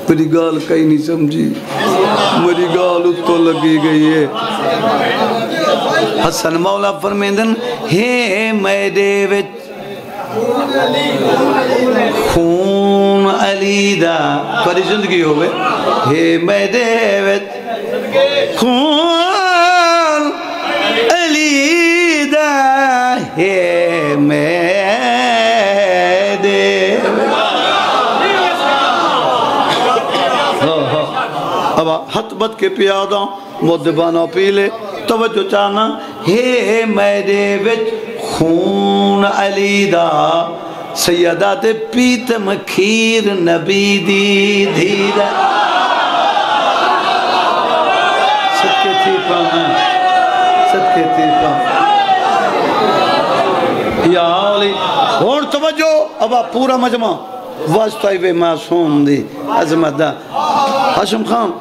میری گال کہیں نہیں سمجھی میری گال اتو لگی گئی ہے حسن مولا فرمیندن ہے میدے وچ خون علی دا پری زندگی ہوئے ہے میدے وچ خون علی دا ہے میدے اب ہتھ بد کے پیادوں مدبانوں پیلے توجہ چانا ہے میدے وچ خون علی دا سیدہ تے پیتم کھیر نبی دی دھیرہ صدقے تھی پانا صدقے تھی پانا یا علی اور توجہ اب آپ پورا مجمع واسطہ معصوم دی عظمت دا حاشم خان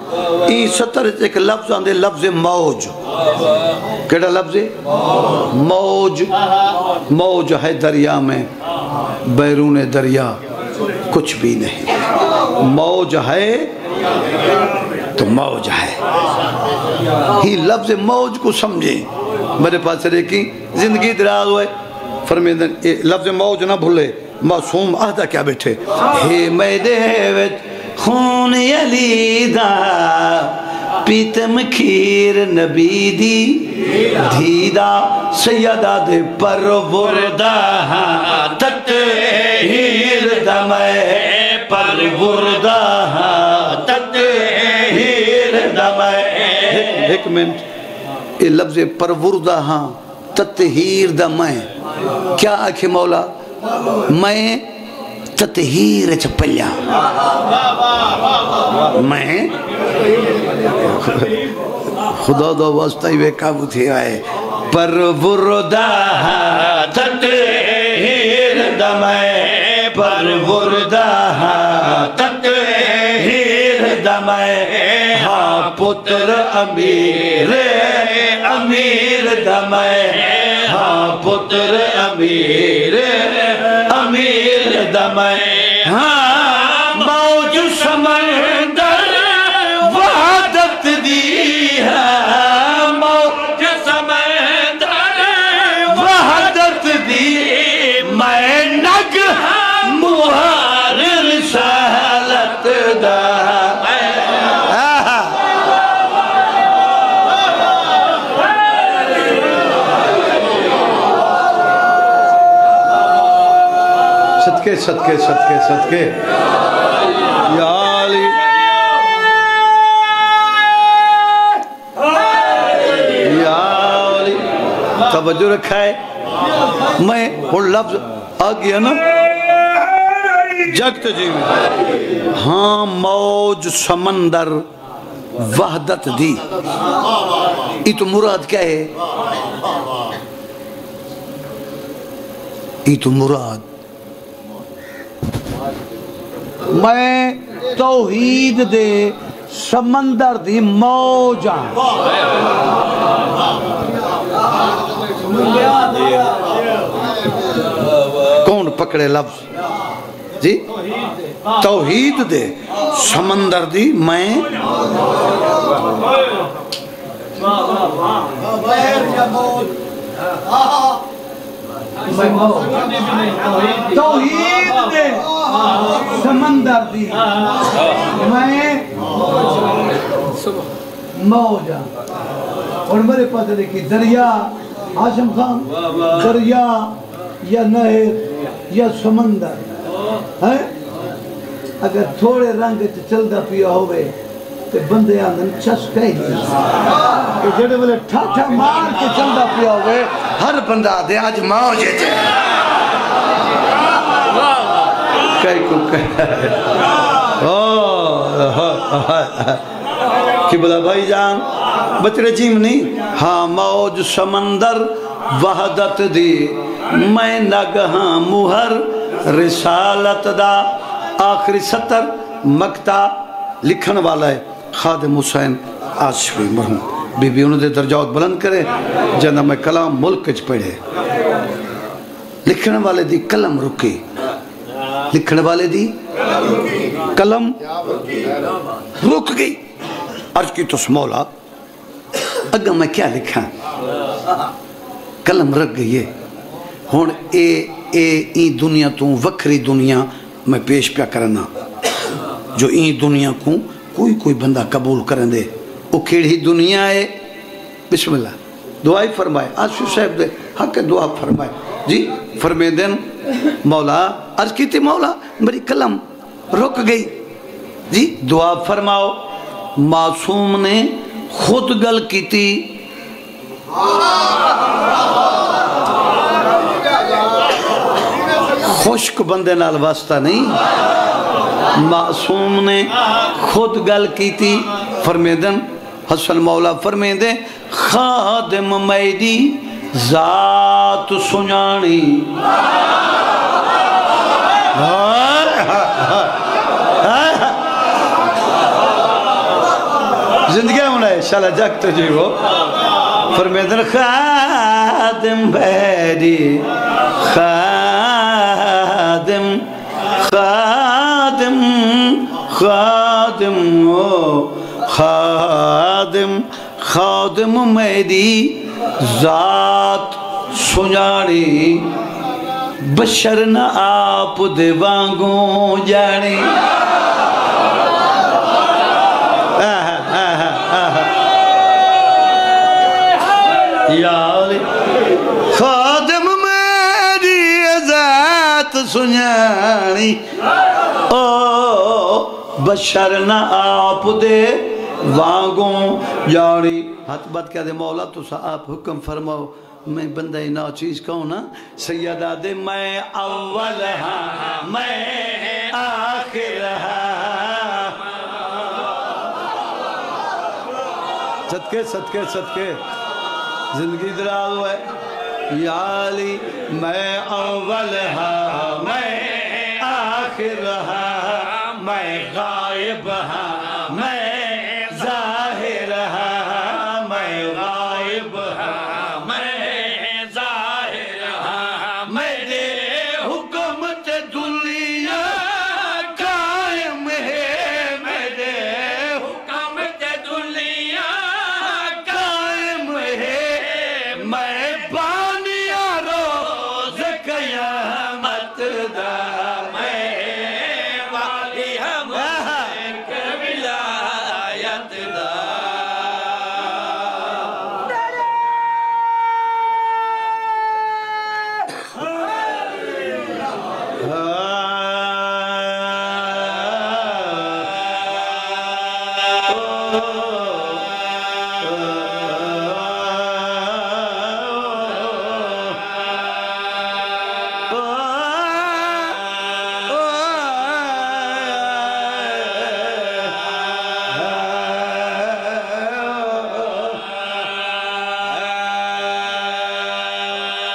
این ستر ایک لفظ آندے لفظ موج کیڑا لفظ ہے موج موج ہے دریا میں بیرون دریا کچھ بھی نہیں موج ہے تو موج ہے ہی لفظ موج کو سمجھیں میرے پاس دیکھیں زندگی دراز ہوئے فرمیدن لفظ موج نہ بھولے معصوم عہدہ کیا بیٹھے ہے میدے وچ خون علی دا پیتم کھیر نبی دی دھیدہ سیدہ دے پروردہ تطہیر دمے پروردہ تطہیر دمے ایک منٹ یہ لفظ پروردہ تطہیر دمے کیا آکھے مولا میں تطہیر چپلیا میں خدا دو واسطہ ہی قابو تھی آئے پروردہ تطہیر دمے پروردہ تطہیر دمے ہاں پتر امیر امیر دمے ہاں پتر امیر امیر دمے ہاں موج سمندر وحدت دی ہے موج سمندر وحدت دی میں نگ مہار رسالت دا صدقے صدقے صدقے صدقے یا علی یا علی توجہ رکھا ہے میں اور لفظ آ گیا نا جگت جی میں ہاں موج سمندر وحدت دی یہ تو مراد کیا ہے یہ تو مراد میں توحید دے سمندر دی موجاں کون پکڑے لفظ جی توحید دے سمندر دی میں توحید دے سمندر دی میں موجا اور میرے پاس دیکھی دریا حاشم خان دریا یا نہر یا سمندر ہے اگر تھوڑے رنگ چلدا پیا ہوئے تو بندے آندن چسکا ہی نہیں کہ جڑے بولے ٹھاٹھا مار کے چلدا پیا ہوئے ہر بندہ دے آج موجے تھے کئی کو کہ بلا بھائی جان بچڑے چیم نہیں ہاں موج سمندر وحدت دی میں نگہاں مہر رسالت دا آخری سطر مکتا لکھن والا ہے خادم حسین آشفی مرحوم بی بی انہوں نے درجات بلند کرے جنہ میں کلام ملک چ پڑھے لکھن والے دی قلم رکی لکھن والے دی قلم رک گئی. عرض کی تو مولا اگا میں کیا لکھا, قلم رک گئی ہے. ہون این دنیا تو وکری دنیا میں پیش پیا کرنا, جو این دنیا کو کوئی بندہ قبول کرن دے. وہ کیڑی دنیا ہے؟ بسم اللہ دعائی فرمائے. آصف صاحب دے حق دعا فرمائے جی. فرمائے دن مولا, عرض کی تھی مولا میری قلم رک گئی جی. دعا فرماؤ. معصوم نے خود گل کی تھی, خشک بندے نال واسطہ نہیں. معصوم نے خود گل کی تھی. فرمیدن حسن مولا فرمیدے خادم میری ذات سنانی. زندگی ہونا ہے شالا جگ تو جی وہ. فرمیدن خادم میری خادم خادم خادم خادم خادم میری ذات سنجانی. بشر نہ آپ دے وانگوں جانی. یا علی خادم میری ذات سنجانی. او بشر نہ آپ دے وانگوں جانی. ہاتھ بات کیا دے مولا تو سا آپ حکم فرماؤ. میں بندہ نا چیز کہوں نا سیدہ دے میں اول ہاں میں آخر ہاں. صدقے صدقے صدقے زندگی دراز ہوئے. یا علی میں اول ہاں میں آخر ہاں میں غائب ہاں میں ظاہر ہاں میں غائب ہاں میں ظاہر ہاں. میرے حکمت دنیا قائم ہے. میرے حکمت دنیا قائم ہے. میں بانیا روز قیامت دا. میں والی ہم ولایت دا.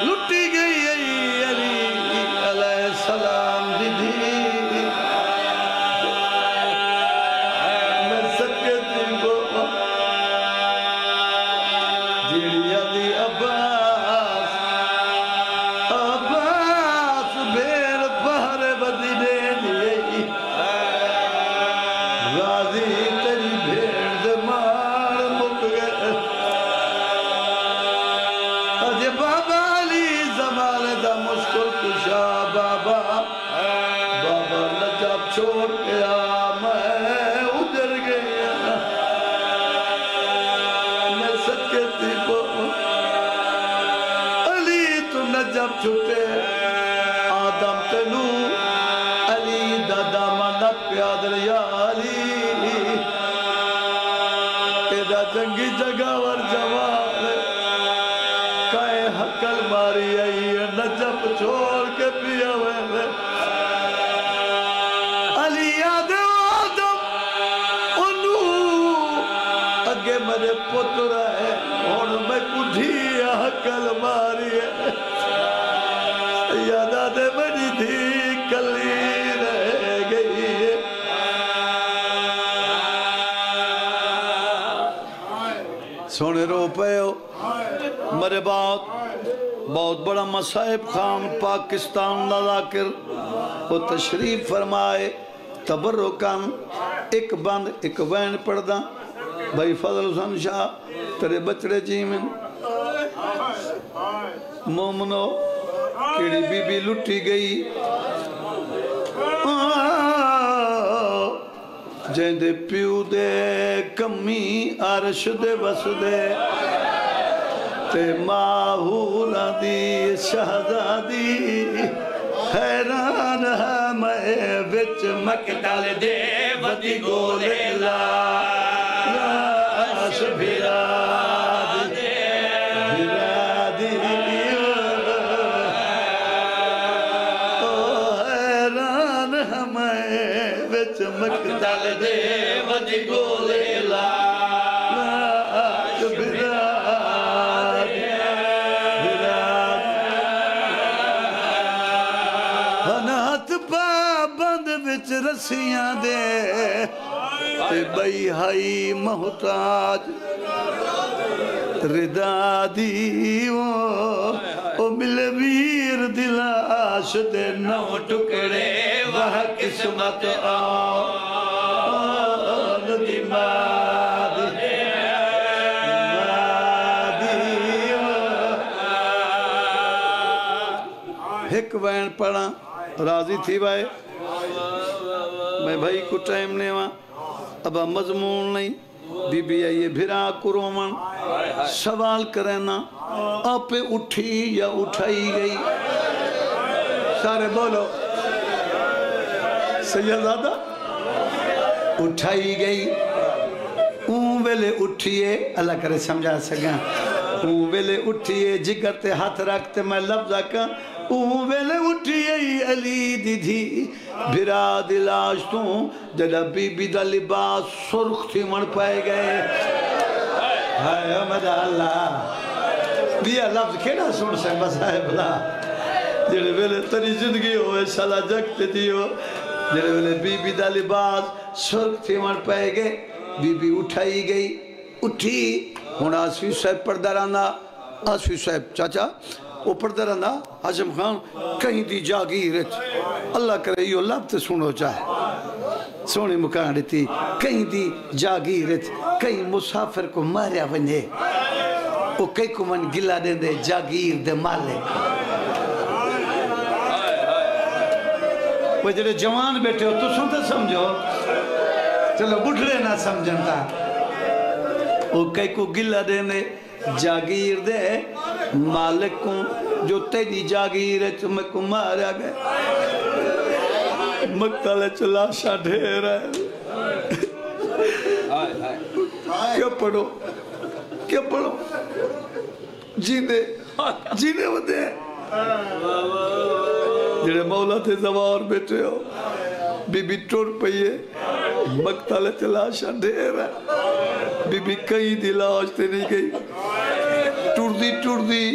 لٹی گئی علی علیہ السلام دی دھی. میں صدقے دن کو جیڑی علی عباس عباس بیر بہر بدی دے دی. غازی تیری بھیڑ دے مار مک گئے. اجے بابا علی زمانے دا مشکل کشا بابا. بابا نجاب چھوڑ کے آ میں اجر گیا. میں صدقے تھی کو علی تو نجاب چھوٹے آدم تنو علی دادا مانا پیادر. یا علی تیرا جنگی جگہ ور جوان کائے حقل ماری آئی ہے. نجب چھوڑ کے پیا ہوئے. علی یاد آدم انہوں اگے میرے پتر ہے اور میں کڑھی حقل ماری ہے. یاد آدھے میری دھی کلی رہ گئی ہے. سونے رو پے ہو میرے بہت بڑا مصائب خان پاکستان دا ذاکر وہ تشریف فرمائے. تبرکان ایک بند ایک وین پڑھدا بھائی فضل حسن شاہ تیرے بچڑے جیمن مومنو کیڑی بی بی لٹی گئی جائیں دے پیو دے کمی عرش دے بس دے تے ماہولا دی شہزادی حیران ہے میں وچ مقتل دے ودی گولے لاش بھرا دے حیران ہے میں وچ مقتل دے ودی گولے لاش بھرا رسیاں دے تے بئی ہائی محتاج ردا دی او مل ویر دلاش دے نو ٹکڑے وہ قسمت آن دی مادی ایک وین پڑھا راضی تھی بھائی میں بھائی کو ٹائم نہیں ہوا ابا مضمون نہیں بی بی آئیے بھرا کرومن سوال کرنا آپ اٹھی یا اٹھائی گئی سارے بولو سیدادہ اٹھائی گئی اون ویلے اٹھئے اللہ کرے سمجھا سکا اون ویلے اٹھئے جگر تے ہاتھ رکھتے میں لفظہ کا اون ویلے اٹھئے علی دی تھی بھرا دلاش تو جدہ بی بی دا لباس سرخ تھی من پائے گئے ہائے احمد اللہ بیا لفظ کھیڑا سن سے مسائے بلا جڑے ویلے تری زندگی ہوئے سالہ جگتے تھی ہو جڑے ویلے بی بی دا لباس سرخ تھی من پائے گئے بی بی اٹھائی گئی اٹھی ہونا آسفی صاحب پردارانا آسفی صاحب چاچا وہ پردہ رہنا حاشم خان کہیں دی جاگیرت اللہ کرے یہ لفظ سنو چاہے سونے مکان رہتی کہیں دی جاگیرت کہیں مسافر کو ماریا بنے وہ کئی کو من گلا دے دے جاگیر دے مالے وہ جڑے جوان بیٹھے ہو تو سنتا سمجھو چلو بڑھڑے نہ سمجھنتا وہ کئی کو گلا دے دے جاگیر دے مالک کو جو تیری جاگیر ہے تو میں کو مارا گئے مقتل چلاشا ڈھیر ہے کیا پڑھو کیا پڑھو جینے ہوتے ہیں جنہیں مولا تھے زوار بیٹھے ہو بی بی ٹوڑ پئیے مقتل چلاشا ڈھیر ہے بی بی کئی دلاش تے نہیں گئی ٹوڑ دی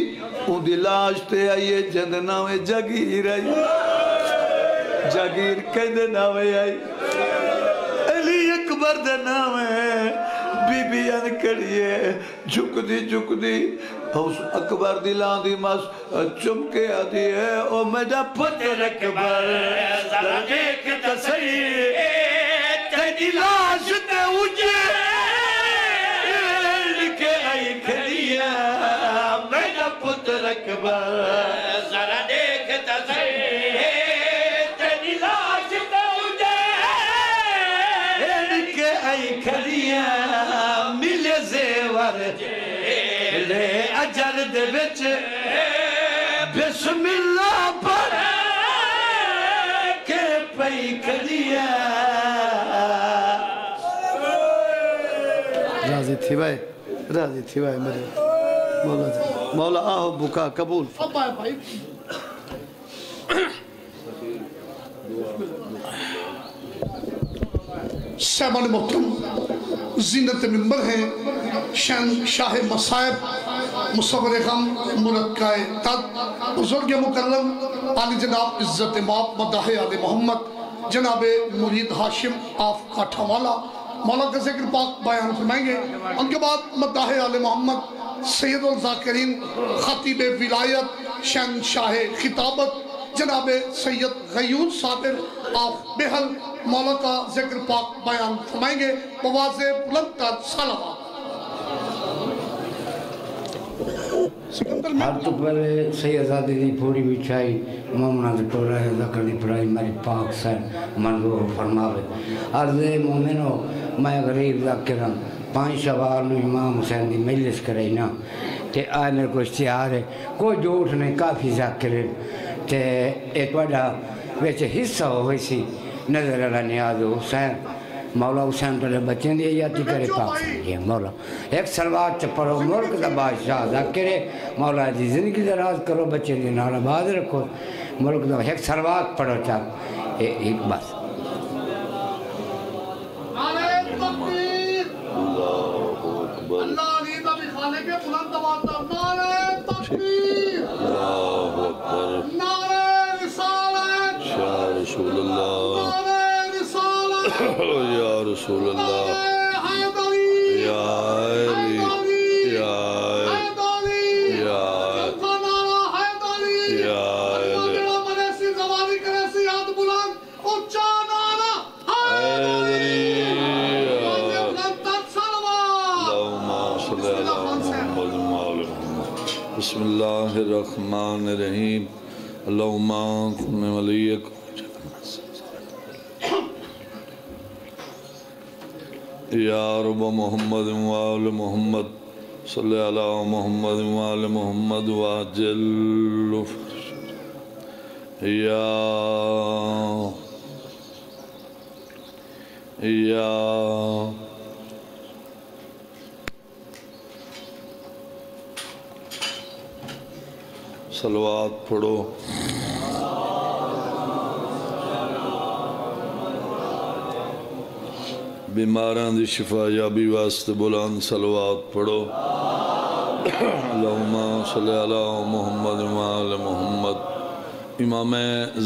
وہ دلاش تے آئیے جند ناوے جاگیر آئی جاگیر کئی دے ناوے آئی علی اکبر دے ناوے بی بی ان کریے جھک دی حوث اکبر دلان دی ماس چمکے آدھی ہے او میڈا پتر اکبر ذرا دیکھتا صحیح تیری لاش تے اجھے لکھے آئی کھڑیا میڈا پتر اکبر ذرا دیکھتا صحیح تیری لاش تے اجھے لکھے آئی کھڑیا ملے زیور لے اجر دے بچ بسم اللہ پر کے پئی کھڑیا راضی تھی بھائی میرے مولا آہو بکا قبول سیمان محترم زینت ممبر ہیں شان شاہ مصائب مصور غم مرکہ تد بزرگ مکرم علی جناب عزت ماب مداح علی محمد جناب مرید ہاشم آف کاٹھا والا مولا کا ذکر پاک بیان فرمائیں گے ان کے بعد مداح علی محمد سید الذاکرین خطیب ولایت شان شاہ خطابت جناب سید غیور صابر آپ بہل مولا کا ذکر پاک بیان فرمائیں گے بواز بلند تر صلوات ہر تو پہلے سیدزادی دی پوری بچھائی مومنہ دی ٹورہ ذکر دی پڑھائی میری پاک سین منظور فرماوے عرض مومنو میں غریب ذاکرم 5 شوال نو امام حسین دی مجلس کرے نا تے آئے میرے کو اشتہار ہے کوئی جھوٹ نہیں کافی ذاکرے تے ایک وڈا ویچے حصہ ہوئی سی نظر اللہ نیاز حسین مولا حسین تو لے بچیں دیئے جاتی کرے پاک سمجھے مولا ایک سلوات چا پڑھو ملک دا بادشاہ ذاکرے مولا جی زندگی دراز کرو بچیں دیئے نالا باز رکھو ملک دا ایک سلوات پڑھو چاہ ایک بس اللہ علیدہ بھی خانے کے بلند آواز نعرہ تکبیر نعرہ رسالت یا رسول اللہ نعرہ رسالت یا رسول اللہ نعرہ حیدری یا علی یا حیدری یا نعرہ حیدری یا جڑا منیسی زواری کریسی یاد بلند اچھا نعرہ حیدری بسم اللہ الرحمن الرحیم اللہم من ولیک یا رب محمد وآل محمد صلی علی محمد وآل محمد واجل یا صلوات پڑھو بیماران دی شفا یابی واسطے بلند صلوات پڑھو اللہم صلی علی محمد وآل محمد امام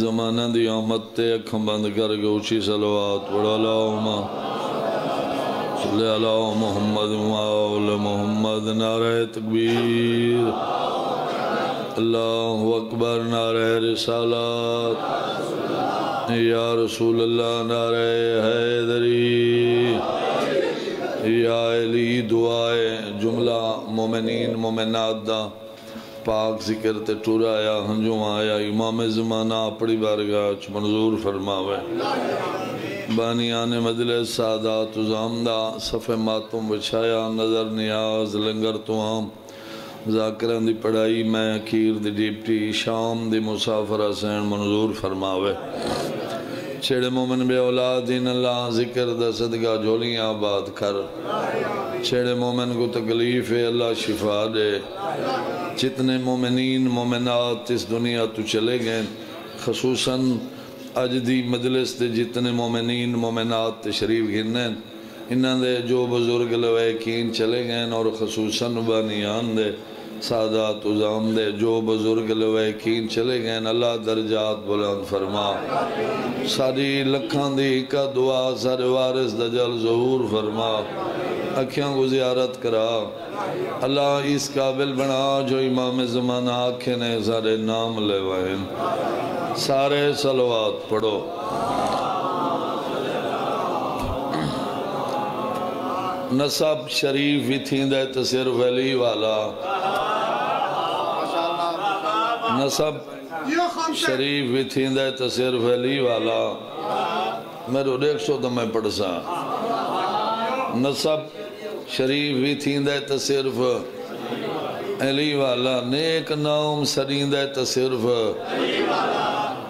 زمانہ دی آمد تے اکھم بند کر کے اچھی صلوات پڑھو اللہم صلی علی محمد وآل محمد نعرہ تکبیر اللہ اکبر نعرہ رسالت یا رسول اللہ نعرہ حیدری یا علی دعائے جملہ مومنین مومنات دا پاک ذکر تے ٹورا آیا ہنجوں آیا امام زمانہ اپڑی بارگاہ چ منظور فرماوے بانیان مجلس سادات زامدہ صف ماتم بچھایا نظر نیاز لنگر تو عام ذاکران دی پڑھائی میں اکیر دی ڈیپٹی شام دی مسافر حسین منظور فرماوے چھڑے مومن بے اولادین اللہ ذکر دا صدقہ جھولیاں آباد کر چھڑے مومن کو تکلیف ہے اللہ شفا دے جتنے مومنین مومنات اس دنیا تو چلے گئے خصوصاً اج دی مجلس دے جتنے مومنین مومنات تشریف گھنیں انہاں دے جو بزرگ لویکین چلے گئے اور خصوصاً بانیان دے سادات عظام دے جو بزرگ لویکین چلے گئے اللہ درجات بلند فرما ساری لکھان دی کا دعا سارے وارث دجل ظہور فرما اکھیاں کو زیارت کرا اللہ اس قابل بنا جو امام زمانہ آنکھیں نے سارے نام لے وائن سارے صلوات پڑھو نصب شریف ہی تھیندہ تصرف علی والا نصب شریف ہی تھیندہ تصرف علی والا میرے 100 تو میں پڑھ سا نصب شریف ہی تھیندہ تصرف علی والا نیک نام سریندہ تصرف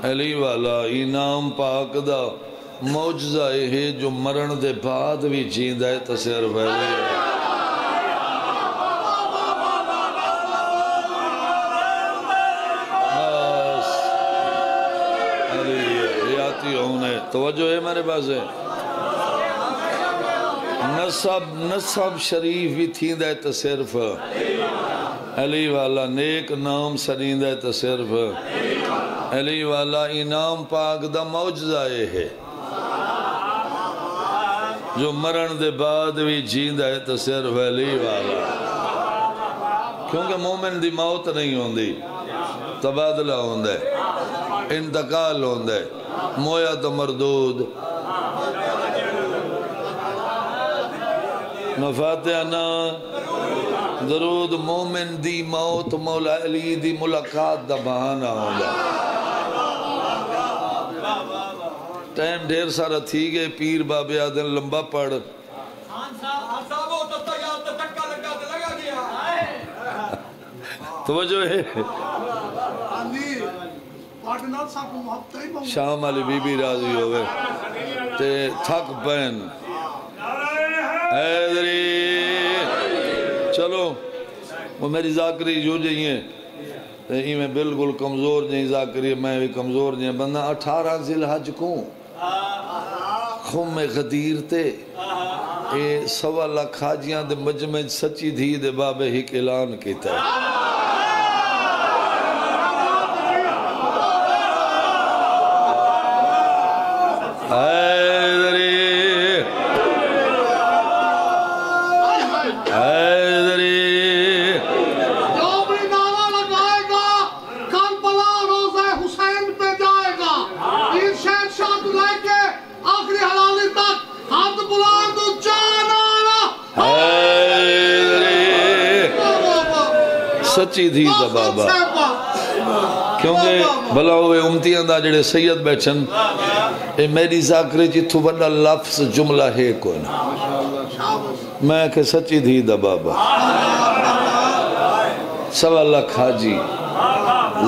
علی والا انام پاک دا موجزہ ہے جو مرن دے بعد بھی جیندہ ہے تصرف ہے بس علی ریاتی ہونے توجہ ہے میرے پاس ہے نصب شریف بھی تھیندہ ہے تصرف علی والا نیک نام سریندہ ہے تصرف علی والا انام پاک دا موجزہ ہے جو مرن دے بعد بھی جیندہ ہے تصرف علی والا کیونکہ مومن دی موت نہیں ہوندی تبادلہ ہوندہ ہے انتقال ہوندہ ہے مویا تو مردود نفاتح نا درود مومن دی موت مولا علی دی ملاقات دا بہانہ ہوندہ ٹائم ڈھیر سارا تھی گئے پیر بابے آدن لمبا پڑھ توجہ ہے شام علی بی بی راضی ہوئے تے تھک پین حیدری چلو وہ میری ذاکری جو جائیں ای میں بالکل کمزور جائیں ذاکری میں بھی کمزور جائیں بندہ 18 ذی الحج کوں خم غدیر تے اے 1.25 لاکھ حاجیاں دے مجمع سچی دھی دے بابے ہی اعلان کیتا ہے سچی دھی دا بابا کیونکہ بھلا ہوئے امتیاں دا جڑے سید بیٹھن اے میری ذاکرے جتھو بڑا لفظ جملہ ہے کوئی نا میں کہ سچی دھی دا بابا 1.25 لاکھ حاجی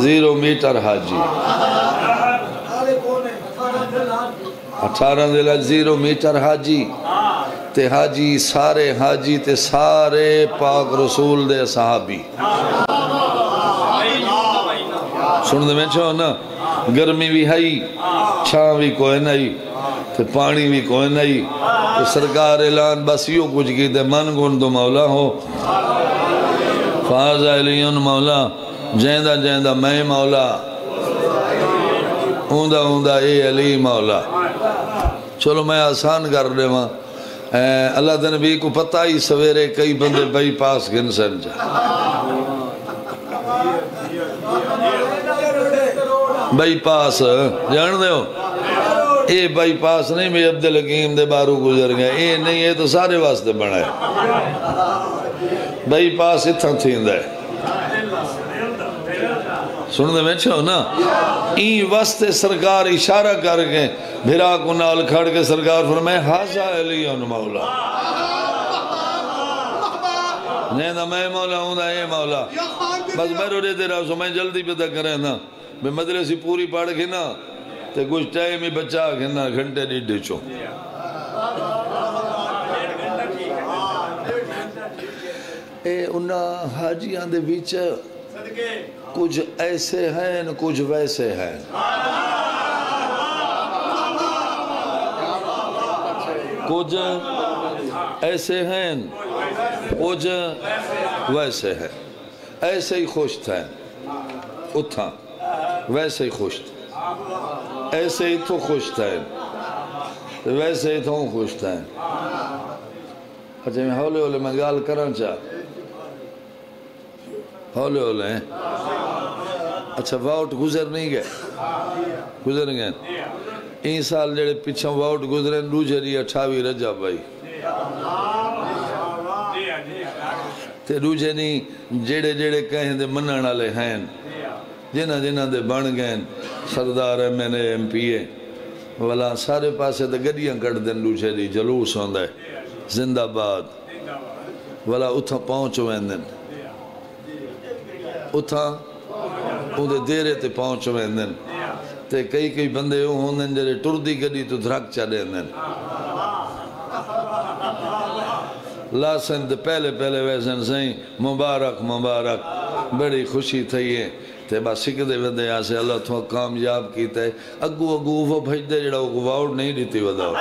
0 میٹر حاجی 18 ذی الحج 0 میٹر حاجی تے حاجی تے سارے پاک رسول دے صحابی سن دے میں چھو نا گرمی بھی ہائی چھاں بھی کوئی نہیں تے پانی بھی کوئی نہیں تے سرکار اعلان بس یوں کچھ کی تے من گن تو مولا ہو فاز علیون مولا جیندہ میں مولا اوندہ اے علی مولا چلو میں آسان کر دے ماں اللہ دے نبی کو پتہ ہی سویرے کئی بندے بائی پاس گن سمجھا by pass John they who a by پاس نہیں میں عبدالحکیم دے بارو گزر گئے اے نہیں اے تو سارے واسطے بنا ہے بائی پاس اتھا تھیندہ ہے سن دے میں چھو نا این واسطے سرکار اشارہ کر کے بھرا کو نال کھڑ کے سرکار فرمائے حاضر علیون مولا نیندہ میں مولا ہوں دا اے مولا بس میں رو دے رہا ہوں میں جلدی پیدا کریں نا میں مدرسی پوری پاڑھ کے نا تے کچھ ٹائم ہی بچا کے نا گھنٹے نہیں ڈیچو اے انہا حاجیاں دے بیچ کچھ ایسے ہیں کچھ ویسے ہیں کچھ ایسے ہیں کچھ ویسے ہیں ایسے ہی خوش تھے اتھا ویسے ہی خوش تھے ایسے ہی تو خوش تھے ویسے ہی تو خوش تھے اچھا میں ہولے ہولے میں گال کرنا چاہ ہولے ہولے ہیں اچھا واؤٹ گزر نہیں گئے گزر گئے این سال جڑے پیچھا واؤٹ گزریں روجری 28 رجب بھائی تے روجے نہیں جڑے کہیں دے منن والے ہیں جنہ دے بن گئے سردار ایم پی اے والا سارے پاسے تے گڈیاں کٹ دیں روجری جلوس ہوندا ہے زندہ باد والا اتھا پہنچ ویندن اتھا اندھے دیرے تے پہنچ ویندن تے کئی بندے ہوندن جڑے ٹردی گڈی تو دھرک چا دیندن لاسن تے پہلے ویسن سائیں مبارک بڑی خوشی تھی ہے تے با سکھ دے ودے آسے اللہ تو کامیاب کیتا ہے اگو وہ بھج دے جڑا وہ واؤڈ نہیں دیتی وداؤ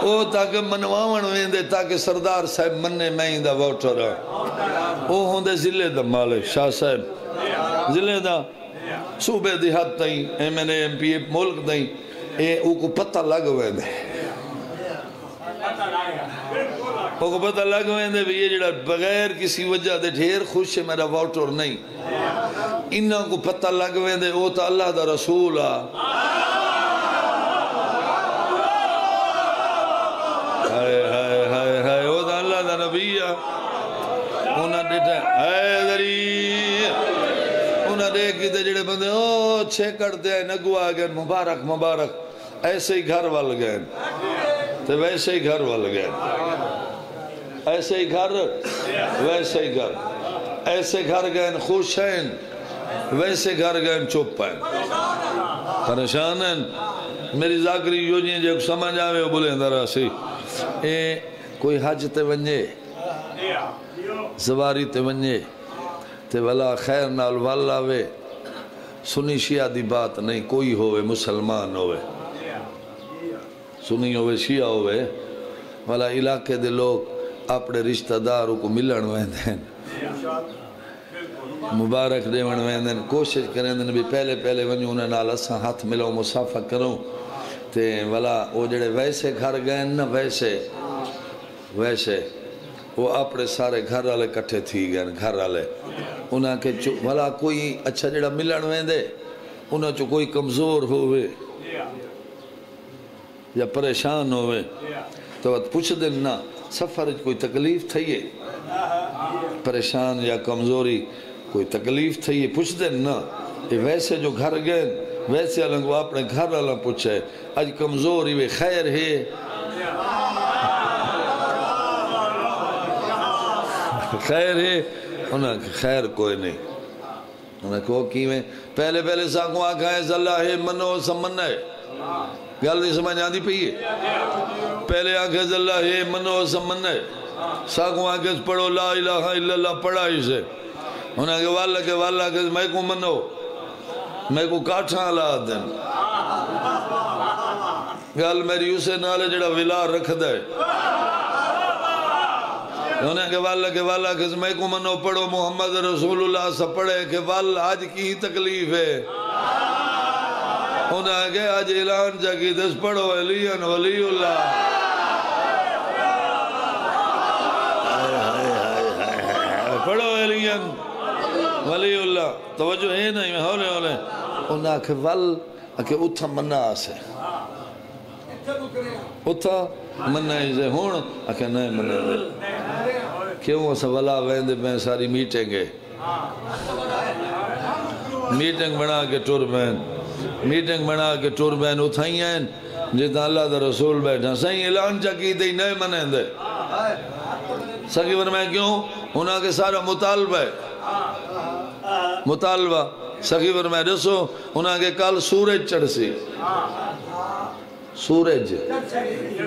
او تاکہ منواون ویندے تاکہ سردار صاحب مننے میں دا ووٹر او ہوندے ضلع دا مالک شاہ صاحب ضلع دا صوبے دیہات تائیں ایم پی ملک تائیں او کو پتہ لگ ویندے وہ کو پتہ لگ ویندے بھی یہ جڑا بغیر کسی وجہ دے ڈھیر خوش ہے میرا ووٹر نہیں، انہاں کو پتہ لگ ویندے وہ تو اللہ دا رسول آ، ہائے ہائے ہائے ہائے وہ تو اللہ دا نبی آ، انہاں ڈیٹا حیدری، انہاں دیکھ کی تے جڑے بندے او چھے کرتے ہیں نگو آگئے مبارک مبارک، ایسے ہی گھر وال گئے تو ویسے ہی گھر وال گئے، ایسے ہی گھر ویسے ہی گھر، ایسے گھر گئے خوش ہیں ویسے گھر گئے چپ ہیں پریشان ہیں۔ میری ذاکری یوں جی جو سمجھ آوے وہ بولے اندر آسی کوئی حج تے ونجے زواری تے ونجے تے والا خیر نال والا آوے، سنی شیعہ دی بات نہیں، کوئی ہوئے مسلمان ہوئے، سنی ہوئے شیعہ ہوئے، والا علاقے دے لوگ اپنے رشتہ داروں کو ملن ویندیں مبارک دے ویندیں، کوشش کریں بھی پہلے پہلے ونجو انہیں نال اساں ہاتھ ملو مسافہ کروں تے والا وہ جڑے ویسے گھر گئے نا ویسے وہ اپنے سارے گھر والے کٹھے تھی گئے گھر والے انہاں کے والا کوئی اچھا جڑا ملن ویندے انہاں چو کوئی کمزور ہوئے یا پریشان ہوئے تو پوچھ دیں نا سفر کوئی تکلیف تھئیے پریشان یا کمزوری کوئی تکلیف تھئیے پوچھ دیں نا یہ ویسے جو گھر گئے ویسے الگ وہ اپنے گھر والا پوچھے آج کمزوری وہ خیر ہے خیر ہے انہاں خیر کوئی نہیں انہاں کو کیویں پہلے پہلے ساکوں آکھا ہے اللہ ہے منو سمن ہے گل نہیں سمجھ آدھی پہیے پہلے آکھے اللہ ہے منو سمن ہے ساکوں آکھے پڑھو لا الہ الا اللہ پڑھا اسے انہاں کے والا کہ میں کو منو میں کو کاٹھاں لا دیں گل میری اسے نالے جڑا ولا رکھ دے انہیں کہ والا کہ میں کو منو پڑھو محمد رسول اللہ سے پڑھے کہ والا آج کی تکلیف ہے انہیں کہ آج اعلان جاگی دس پڑھو علیان ولی اللہ پڑھو علیان ولی اللہ توجہ ہے نہیں ہولے انہیں کہ والا کہ اتھا منع آسے اتھا منع اسے ہون کہ نہیں منع دے کیوں اسا والا ویندے میں ساری میٹنگیں میٹنگ بنا کے ٹور بین اتھائی ہیں جیتا اللہ دا رسول بیٹھا صحیح اعلان چاکی دے نئے منع دے سکی فرمائے کیوں انہاں کے سارا مطالبہ سکی فرمائے رسو انہاں کے کال سورج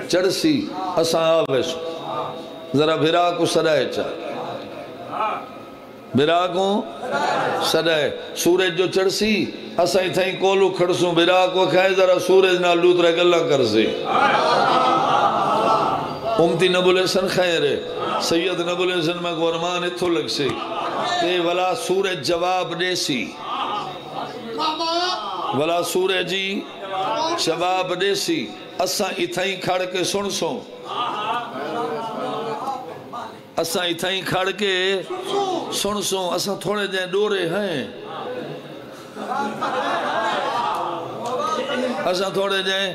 چڑسی اساں آوے سو ذرا بھرا کو سڑائے بھرا کو سڑائے سورج جو چڑسی اساں تھائیں کولو کھڑسوں بھرا کو کھائے ذرا سورج نہ لوت رہ گلہ کرسی امتی نبو لیسن خیر ہے سید نبو لیسن میں گورمان اتھو لگ سی تے ولا سورج جواب دے سی ولا سورجی جواب دے سی اساں اتھائیں کھڑ کے سن سو اساں اتھائیں کھڑ کے سن سو اساں تھوڑے جائیں ڈورے ہیں اساں تھوڑے جائیں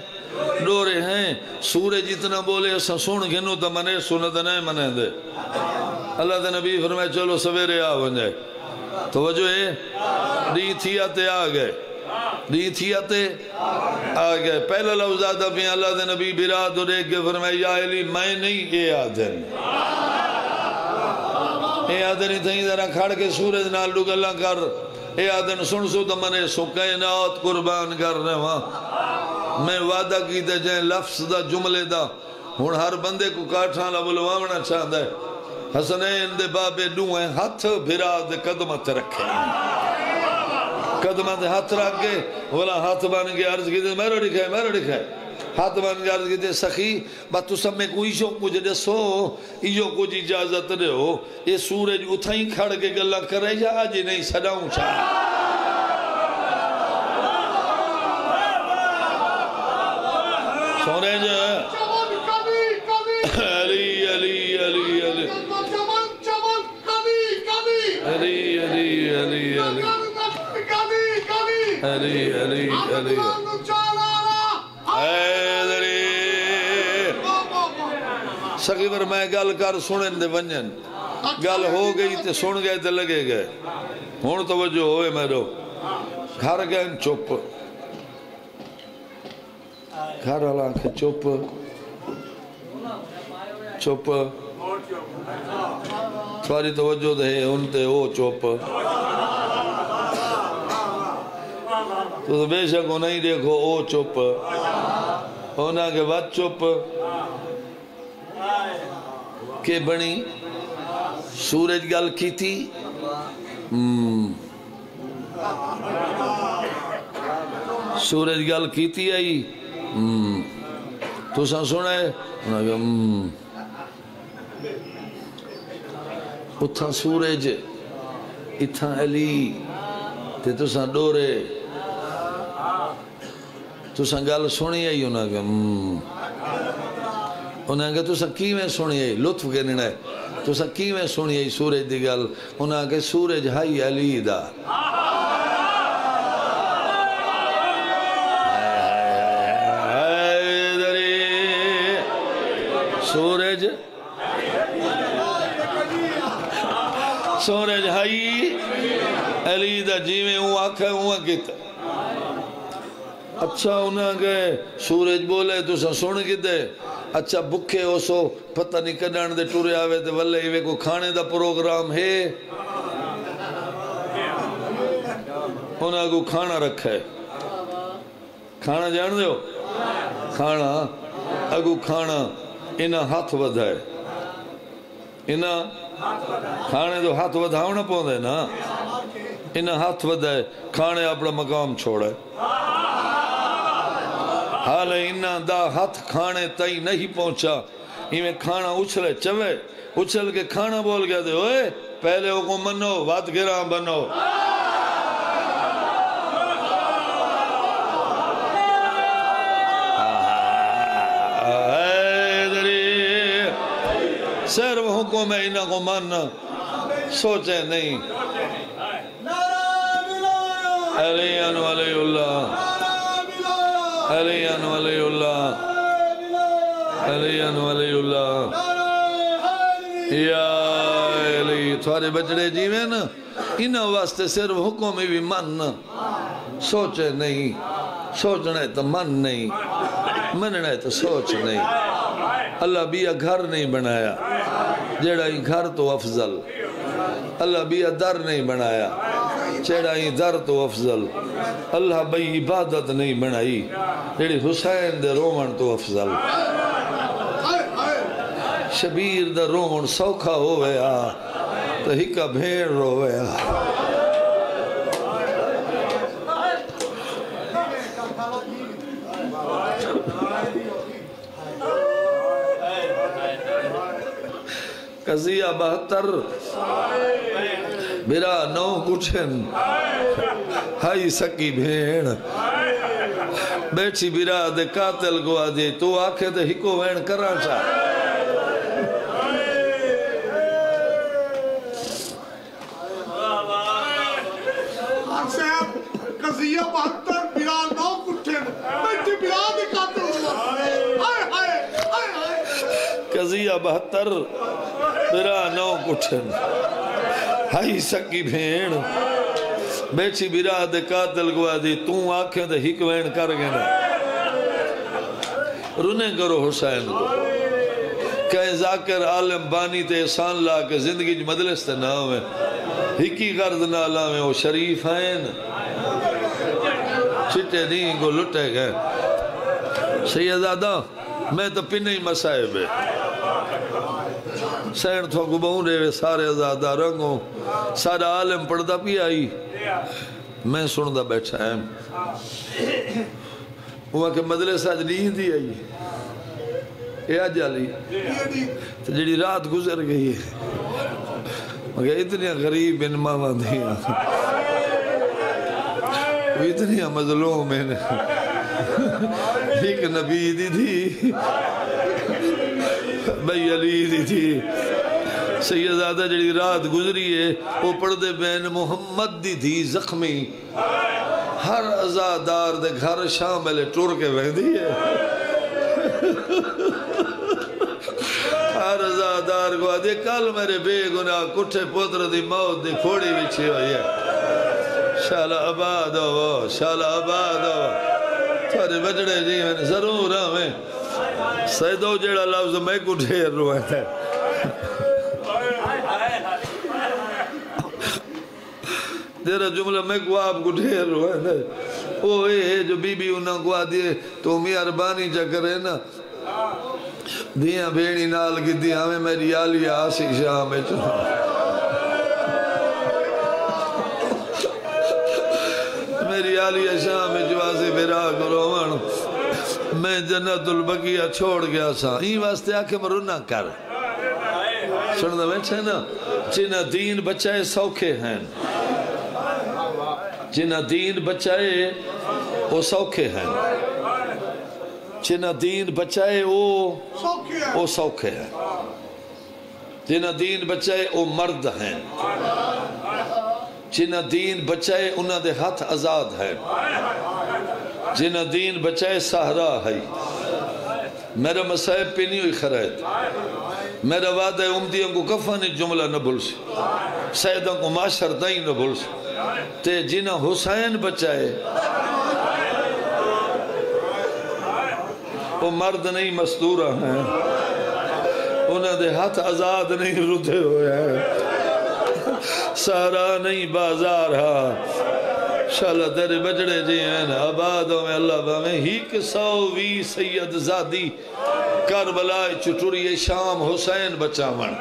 ڈورے ہیں سورج اتنا بولے اساں سن گھنو تا منے سنت نہیں منے دے اللہ دے نبی فرمائے چلو سویرے آ ونجائے توجہ ہے دی تھیاتے آ گئے پہلا لفظ آتا بھی اللہ دے نبی براد اور ایک کے فرمائے یا علی میں نہیں اے آدھن اے آدھن ہی تھیں ذرا کھڑ کے سورج نال لوگ اللہ کر اے آدھن سن سو تو منے سو کائنات قربان کرنے وہاں میں وعدہ کی دے جائیں لفظ دا جملے دا ہون ہر بندے کو کاٹھاں لبلوانا چاہتا ہے حسنین دے بابے ڈوئیں ہاتھ بھراد قدمت رکھیں قدمت ہاتھ رکھ کے بولا ہاتھ بان کے عرض کی دے میرا دکھائے ہاتھ بان کے عرض کی دے سخی بات تو سب میں کوئی شو کچھ دے سو ایو کچھ اجازت دے ہو یہ سورج اتھائیں کھڑ کے گلہ کرے جا آج نہیں سڑاؤں چاہ سورج علی علی علی علی علی علی علی علی حیدری سکیور میں گل کر سنن دے ونجن گل ہو گئی تے سن گئے تے لگے گئے ہون توجہ ہوئے میرو گھر گئے چپ گھر والا کہ چپ چپ تھوڑی توجہ دے ان تے او چپ تو بے شک وہ نہیں دیکھو او چپ ہونا کہ بات چپ کہ بنی سورج گل کی تھی سورج گل کی تھی آئی تو سن سنے اتھا سورج اتھا علی تے تو سن ڈورے تو سن گل سنی آئی انہاں کہ انہاں کہ تو سن کی میں سنی آئی لطف کے ننے تو سن کی میں سنی آئی سورج دی گل انہاں کہ سورج ہائی علی دا سورج سورج ہائی علی دا جی میں ہوں آکھا ہوں کتا اچھا انہاں گئے سورج بولے تو سن کتے اچھا بکھے ہو سو پتہ نہیں کڈان دے ٹورے آوے تے واللے ہی کو کھانے دا پروگرام ہے انہاں کو کھانا رکھا ہے کھانا جان دے ہو کھانا اگو کھانا انہاں ہاتھ بدھائے انہاں کھانے تو ہاتھ بدھاؤ نہ پوندے نا انہاں ہاتھ بدھائے کھانے اپنا مقام چھوڑے حال انہاں دا ہاتھ کھانے تائی نہیں پہنچا میں کھانا اچھلے چوے اچھل کے کھانا بول گیا دے اوئے پہلے وہ کو منو وات گرام بنو صرف حکم ہے انہاں کو ماننا سوچے نہیں علیہ ولی اللہ علیہ ولی اللہ علیہ ولی اللہ یا علی تھوڑے بچڑے جیویں نا انہاں واسطے صرف حکم ہی بھی ماننا سوچے نہیں سوچنا ہے تو من نہیں مننا ہے تو سوچ نہیں اللہ بیا گھر نہیں بنایا جیڑا ہی گھر تو افضل اللہ بیا در نہیں بنایا جیڑا ہی در تو افضل اللہ بھئی عبادت نہیں بنائی جیڑی حسین دے رومن تو افضل شبیر دے رومن سوکھا ہویا تو ہکا بھیڑ رویا قضیہ 72 میرا نو کچھن ہائی سکی بھیڑ بیٹھی بیرا دے قاتل کو آدھے تو آکھے دے ہکو وین کرا چاہ قضیہ 72 میرا نو کچھن بیٹھی بیرا دے قاتل کو قضیہ 72 میرا نو کٹھن ہائی سکی بھیڑ بیچی بیرا دے قاتل گوا دی توں آنکھیں دے ہک وین کر گئے نا رونے کرو حسین کو کہیں ذاکر عالم بانی تے احسان لا کے زندگی جو مدلس تے نہ ہوئے ہکی غرد نہ لاویں وہ شریف ہیں چٹے نہیں کو لٹے گئے سیدادہ میں تو پنہ ہی مسائب ہے سین تھو کو بہوں رہے سارے ازادہ رنگوں سارا عالم پڑھتا بھی آئی میں سندہ بیٹھا ہے وہاں کے مدرسہ نیند ہی آئی یہ آج جالی تو جڑی رات گزر گئی ہے مگر اتنی غریب ان ماما دیا اتنی مظلوم میں نے ایک نبی دی تھی بھئی علی دی تھی سیدزادہ جڑی رات گزری ہے وہ پڑھ دے بین محمد دی دھی زخمی ہر عزادار دے گھر شامل ٹور کے بہدی ہے ہر عزادار کو آدھے کل میرے بے گناہ کٹھے پتر دی موت دی کھوڑی بچھی ہوئی ہے شالا آباد ہو شالا آباد ہو تھوڑے بچڑے جی میں ضرور ہمیں سیدو جیڑا لفظ میں کو ڈھیر روئے تھے تیرا جملہ میں کو آپ کو ڈھیر روئے تھے وہ ہے جو بی بی انہاں کو آدھے تو میاربانی جا کرے نا دیاں بھیڑی نال کی دیاں میں میری آلی آسی شاہ میں چاہاں میری آلی شاہ میں جو آسی بھیرا کرو میں جنت البقیہ چھوڑ گیا سا این واسطے آکے مرو نہ کر سننا بیٹھے نا جنہ دین بچائے سوکھے ہیں جنہ دین بچائے وہ سوکھے ہیں جنہ دین بچائے وہ سوکھے ہیں جنہ دین بچائے وہ مرد ہیں جنہ دین بچائے انہاں دے ہاتھ آزاد ہیں جنہ دین بچائے سہرا ہے میرا مسائب پہ نہیں ہوئی خرائط میرا وعدہ امدیوں کو کفانی جملہ نہ بھول سی سیدوں کو معاشر دائیں نہ بھول سی تے جنہ حسین بچائے وہ مرد نہیں مستورہ ہیں انہاں دے ہاتھ آزاد نہیں ردھے ہوئے ہیں سہرا نہیں بازار ہاں شاءاللہ تیرے بجڑے جی ہیں آبادوں میں اللہ باہمیں ہی کہ 120 سید زادی کربلا چٹوری شام حسین بچہ من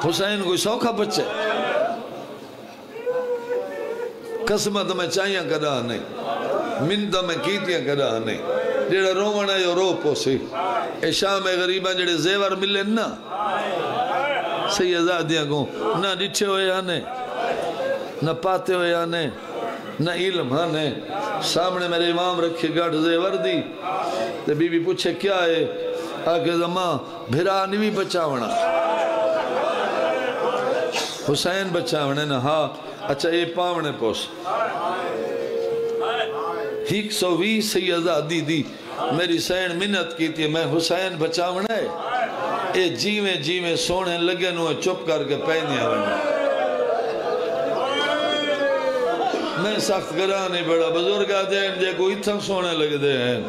حسین کوئی سوکھا بچے قسمت میں چاہیاں کرا نہیں مندہ میں کیتیاں کرا نہیں جیڑا رومن ہے جو رو پوسی اے شام غریبہ جیڑے زیور ملے نا سیدادیاں کو نہ ڈٹھے ہوئے آنے نہ پاتے ہوئے آنے نہ علم آنے سامنے میرے امام رکھے گاڑھ زیور دی تے بی بی پوچھے کیا ہے آکے زمان بھرا نوی بچاونا حسین بچاونے نا ہاں اچھا یہ پاونے پوس 120 سیدادی دی میری سین منت کی تھی میں حسین بچاونا ہے اے جیویں سونے لگے نوے چپ کر کے پہنیا ہوئے میں سخت کرانی بڑا بزرگ آتے ہیں جے کو اتھا سونے لگ دے ہیں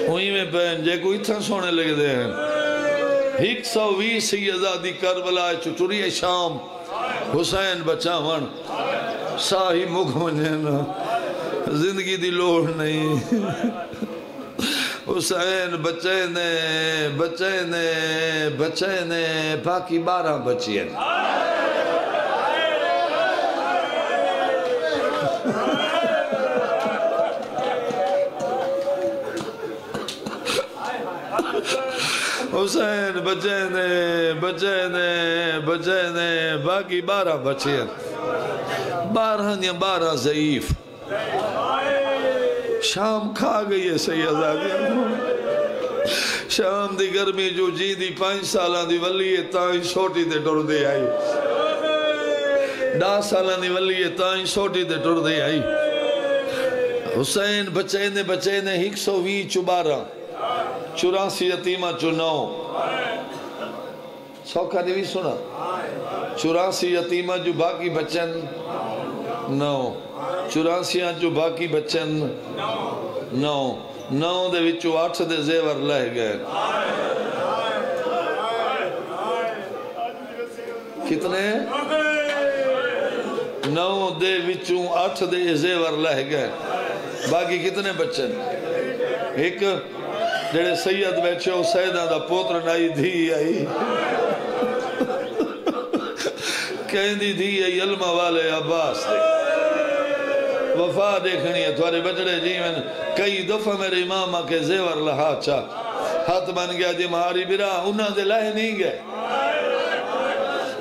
وہیں میں پہن جے کو اتھا سونے لگ دے ہیں 120 سیدادی کربلا چٹوری شام حسین بچاون ساہی مکھ منجھنا زندگی دی لوڑ نہیں حسین بچے نے باقی 12 بچی ہیں حسین بچے نے باقی 12 بچے ہیں 12 ضعیف شام کھا گئی ہے سیدادیاں شام دی گرمی جو جی دی 5 سالہ دی ولی ہے تائیں چھوٹی دے ٹر دے آئی 10 سالہ دی ولی ہے تائیں چھوٹی دے ٹر دے آئی حسین بچے نے 120 12 84 یتیمہ 9 سوکھا نہیں بھی سنا 84 یتیمہ جو باقی بچن 9 84 جو باقی بچن 9 دے وچو 8 دے زیور لہ گئے کتنے 9 دے وچو 8 دے زیور لہ گئے باقی کتنے بچن ایک جڑے سید بیٹھے ہو سیدہ دا پوتر نائی دھی آئی کہیں دی آئی علمہ والے عباس دے وفا دیکھنی ہے تھوارے بچڑے جیون کئی دفعہ میرے امام کے زیور لہا چاہ ہاتھ بن گیا دی مہاری برا انہاں دے لہ نہیں گئے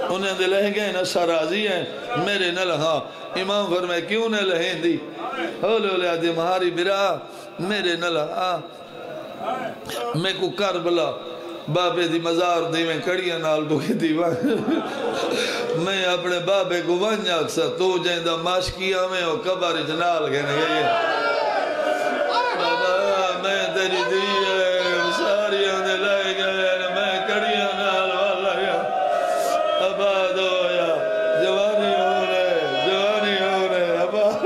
انہاں دے لہ گئے نسا راضی ہیں میرے نہ لہا امام فرمائے کیوں نہ لہیں دی ہولے دی مہاری برا میرے نہ لہا میں کو کربلا بابے دی مزار دی میں کڑیاں نال بکھی دی میں اپنے بابے کو ونجا اکسا تو جائندہ ماشکیاں میں اور کبر جنال کہنے گئی بابا میں تیری دی ساریاں دے لائے گئے میں کڑیاں نال والا گیا آباد ہویا جوانی ہو رہے آباد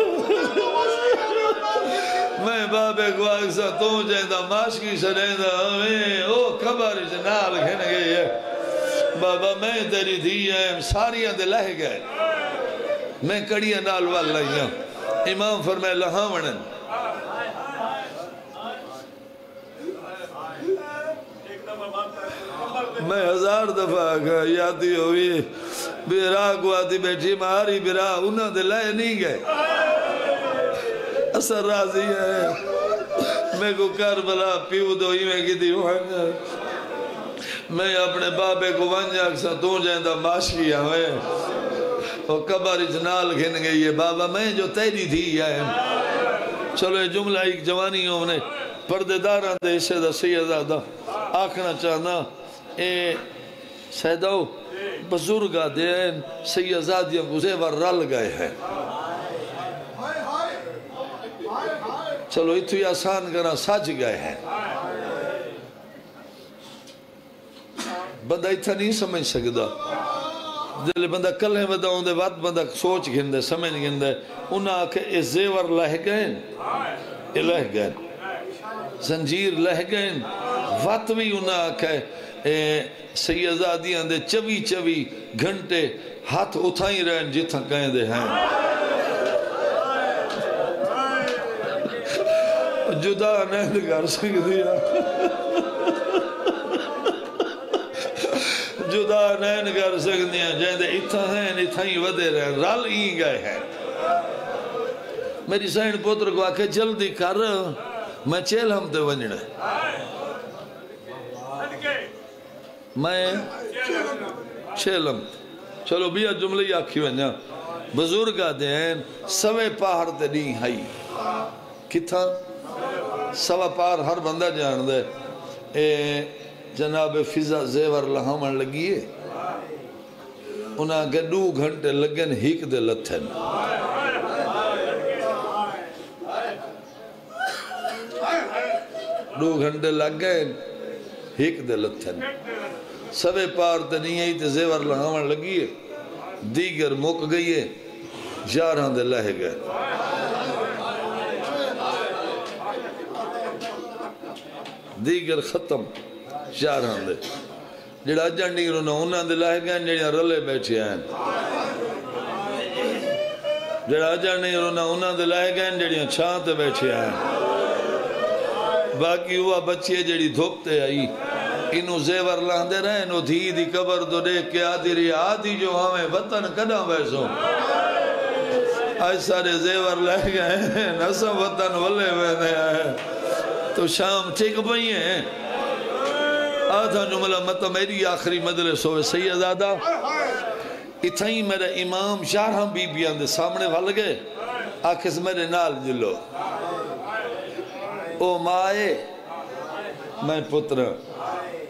میں بابے کو اکسا تو جائندہ ماشکی شرائندہ ہمیں او کبر جنال کہنے گئی ہے بابا میں تیری دھی ہے ساریاں دے لہ گئے میں کڑیاں نال والا ہوں امام فرمائے لہاونن میں 1000 دفعہ کہا یادی ہوئی بیرا کو آتی بیٹھی ماری بیرا انہوں دے لائے نہیں گئے اثر راضی ہے میں کو کربلا پیو دو ہی میں کی دیوانگا میں اپنے بابے کو ونجا اکسا تو جائندہ ماشکی ہوئے اور کبر اجنال گھن گئی ہے بابا میں جو تیری دھی ہے چلو یہ جملہ ایک جوانی ہوں نے پردے داران دے اسے دا سیدہ آکھنا چاہنا اے سیداؤ بزرگا دین سیدادیاں گزے ور رل گئے ہیں چلو اتوی آسان کرنا ساج گئے ہیں بندہ اتھا نہیں سمجھ سکتا جلے بندہ کلہیں بندہ ہوں دے وقت بندہ سوچ گھن دے سمجھ گھن دے انہاں آکے اے زیور لہ گئے اے لہ گئے زنجیر لہ گئے وقت بھی انہاں آکے سیدادیاں دے چوی گھنٹے ہاتھ اٹھائیں رہن جتھا کہیں دے ہیں جدا نہیں کر سکدیا جدا نہیں کر سکدیا جہاں اتھا ہیں اتھا ہی ودے رہے رل ہی گئے ہیں میری سائن پوتر کو آکے جلدی کر میں چیل ہم تے ونجنے میں چیلم چلو بیا جملے آکھی ونجا بزرگا دین سوے پاہر تے نہیں ہائی کتھا سوا پار ہر بندہ جان دے جناب فضا زیور لہامن لگیے انہاں کے 2 گھنٹے لگن ہیک دے لتھن 2 گھنٹے لگ گئے ہیک دے لتھن سوے پار تے نہیں آئی تے زیور لہامن لگیے دیگر مک گئیے 11 دے لہ گئے دیگر ختم 11 دے جڑا جنڈی رونا انہاں دے لائے گئے جڑیاں رلے بیٹھے ہیں جڑا جنڈی رونا انہاں دے لائے گئے جڑیاں چھانتے بیٹھے ہیں باقی ہوا بچے جڑی دھوپتے آئی انہوں زیور لاندے رہے انہوں دھی دی قبر دو دیکھ کے آدھی رہی آدھی جو ہمیں وطن کنا بیسو آج سارے زیور لے گئے نسم وطن ولے میں آئے تو شام ٹھیک پئی ہیں آدھا جملہ مطلب میری آخری مدرس ہوئے سیدادہ اتھائیں میرے امام شارہم بی بیان دے سامنے وال گئے آکھس میرے نال جلو او مائے میں پتر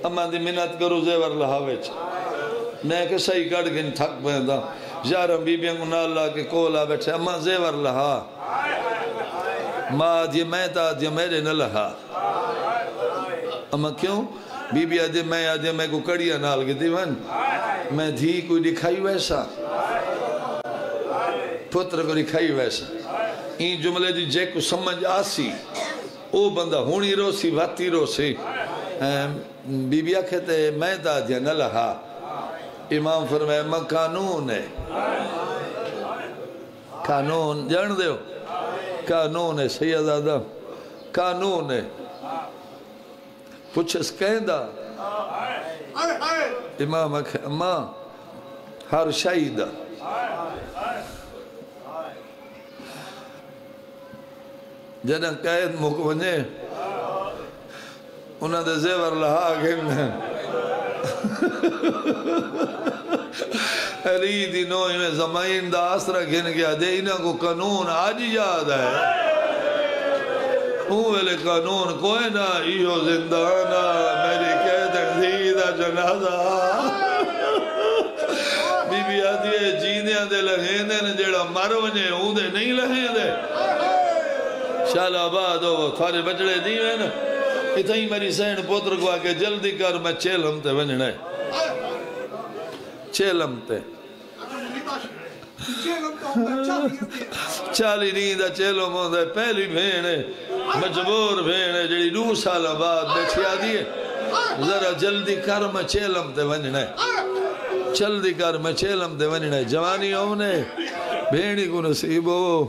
اما دی منت کرو زیور لہاویچ میں کہ صحیح کڑ گن تھک پہندا شارہم بی بیان کو نال لا کے کولا بیٹھے اما زیور لہا ماں آدھی میں تا آدھی میرے نہ لہا اما کیوں بی بی آدھی میں کو کڑیا نال گی دیوان میں دھی کوئی دکھائی ویسا پتر کو دکھائی ویسا این جملے دی جے کو سمجھ آسی او بندہ ہونی روسی بھاتی روسی بی بی آکھتے میں تا آدھی نہ لہا امام فرمائے میں قانون ہے قانون جان دے ہو قانون ہے سیدادہ قانون ہے پوچھس کہیں دا امام اکھے اماں ہر شاہیدہ جنہ قید مکونے انہاں دے زیور لہا گھن علی دی نوئی میں زمین دا آسرہ گھن گیا دے انہاں کو قانون آج یاد ہے ویلے قانون کوئی نہ ایو زندانا میری قیدن دی جنازہ بی بی آدھی ہے جیندیاں دے لہیں دے جیڑا مر ونے ہوں دے نہیں لہیں دے شال آباد ہو تھارے بچڑے دیوے نا اتھا ہی میری سین پوتر کو آکے جلدی کر میں چیلم تے ونجنے چیلم تے چالی نیندہ چیلم ہوندہ ہے پہلی بھینے مجبور بھینے جڑی 2 سال بعد بیٹھی آدھی ذرا جلدی کر میں چیلم تے ونجنے جلدی کر میں چیلم تے ونجنے جوانی ہونے بھیڑی کو نصیب ہو